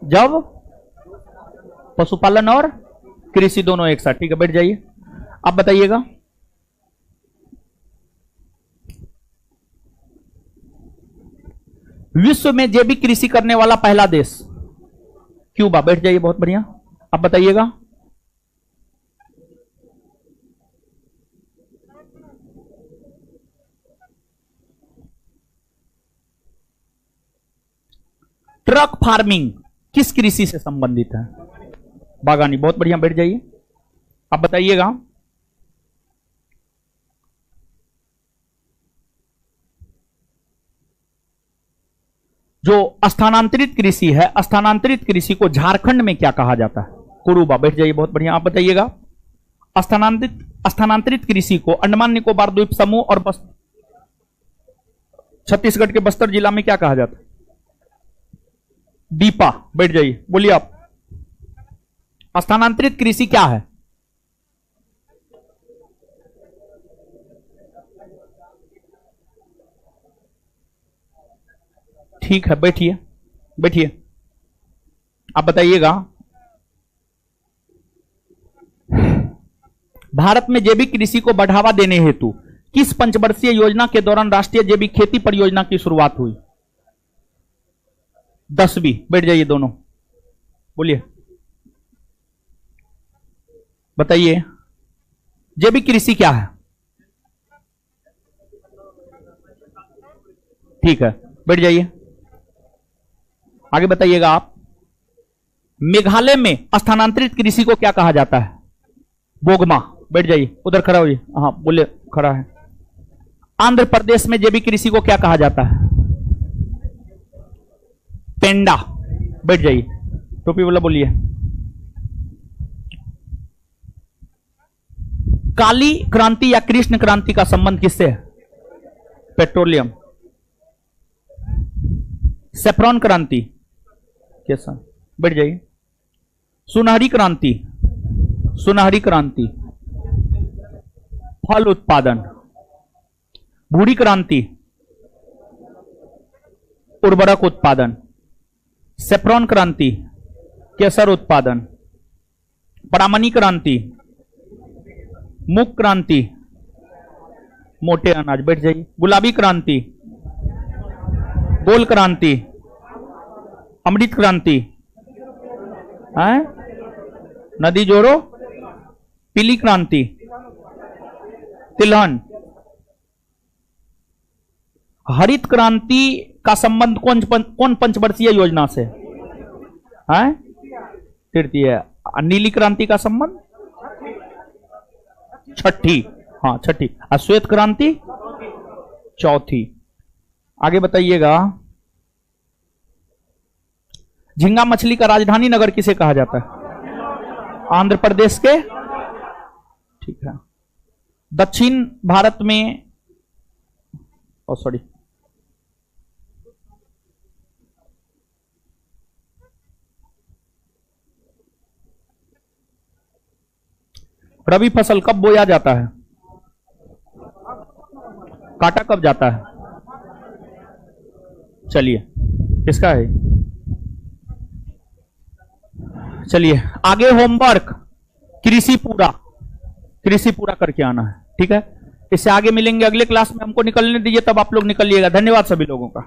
जब पशुपालन और कृषि दोनों एक साथ। ठीक है, बैठ जाइए। आप बताइएगा। विश्व में जैविक कृषि करने वाला पहला देश? क्यूबा। बैठ जाइए। बहुत बढ़िया। आप बताइएगा। ट्रक फार्मिंग किस कृषि से संबंधित है? बागानी। बहुत बढ़िया, बैठ जाइए। आप बताइएगा। जो स्थानांतरित कृषि है, स्थानांतरित कृषि को झारखंड में क्या कहा जाता है? कुरुबा। बैठ जाइए। बहुत बढ़िया। आप बताइएगा। स्थानांतरित कृषि को अंडमान निकोबार द्वीप समूह और छत्तीसगढ़ के बस्तर जिला में क्या कहा जाता है? डीपा। बैठ जाइए। बोलिए आप। स्थानांतरित कृषि क्या है? ठीक है, बैठिए बैठिए। आप बताइएगा। भारत में जैविक कृषि को बढ़ावा देने हेतु किस पंचवर्षीय योजना के दौरान राष्ट्रीय जैविक खेती परियोजना की शुरुआत हुई? 10वीं। बैठ जाइए दोनों। बोलिए, बताइए। जैविक कृषि क्या है? ठीक है, बैठ जाइए। आगे बताइएगा आप। मेघालय में स्थानांतरित कृषि को क्या कहा जाता है? बोगमा। बैठ जाइए। उधर खड़ा होइए। हाँ बोले। खड़ा है। आंध्र प्रदेश में जैविक कृषि को क्या कहा जाता है? पेंडा। बैठ जाइए, टोपी वाला बोलिए। काली क्रांति या कृष्ण क्रांति का संबंध किससे है? पेट्रोलियम। सेफ्रॉन क्रांति कैसा? बैठ जाइए। सुनहरी क्रांति, सुनहरी क्रांति फल उत्पादन। भूरी क्रांति उर्वरक उत्पादन। सेफ्रॉन क्रांति केसर उत्पादन। ब्राह्मणी क्रांति मूक क्रांति मोटे अनाज। बैठ जाइए। गुलाबी क्रांति गोल क्रांति अमृत क्रांति है नदी जोड़ो। पीली क्रांति तिलहन। हरित क्रांति का संबंध कौन पंचवर्षीय योजना से है? तृतीय। नीली क्रांति का संबंध छठी। हाँ छठी। श्वेत क्रांति चौथी। आगे बताइएगा। झींगा मछली का राजधानी नगर किसे कहा जाता है? आंध्र प्रदेश के। ठीक है। दक्षिण भारत में सॉरी रबी फसल कब बोया जाता है? काटा कब जाता है? चलिए किसका है? चलिए आगे होमवर्क कृषि पूरा करके आना है। ठीक है, इससे आगे मिलेंगे अगले क्लास में। हमको निकलने दीजिए, तब आप लोग निकलिएगा। धन्यवाद सभी लोगों का।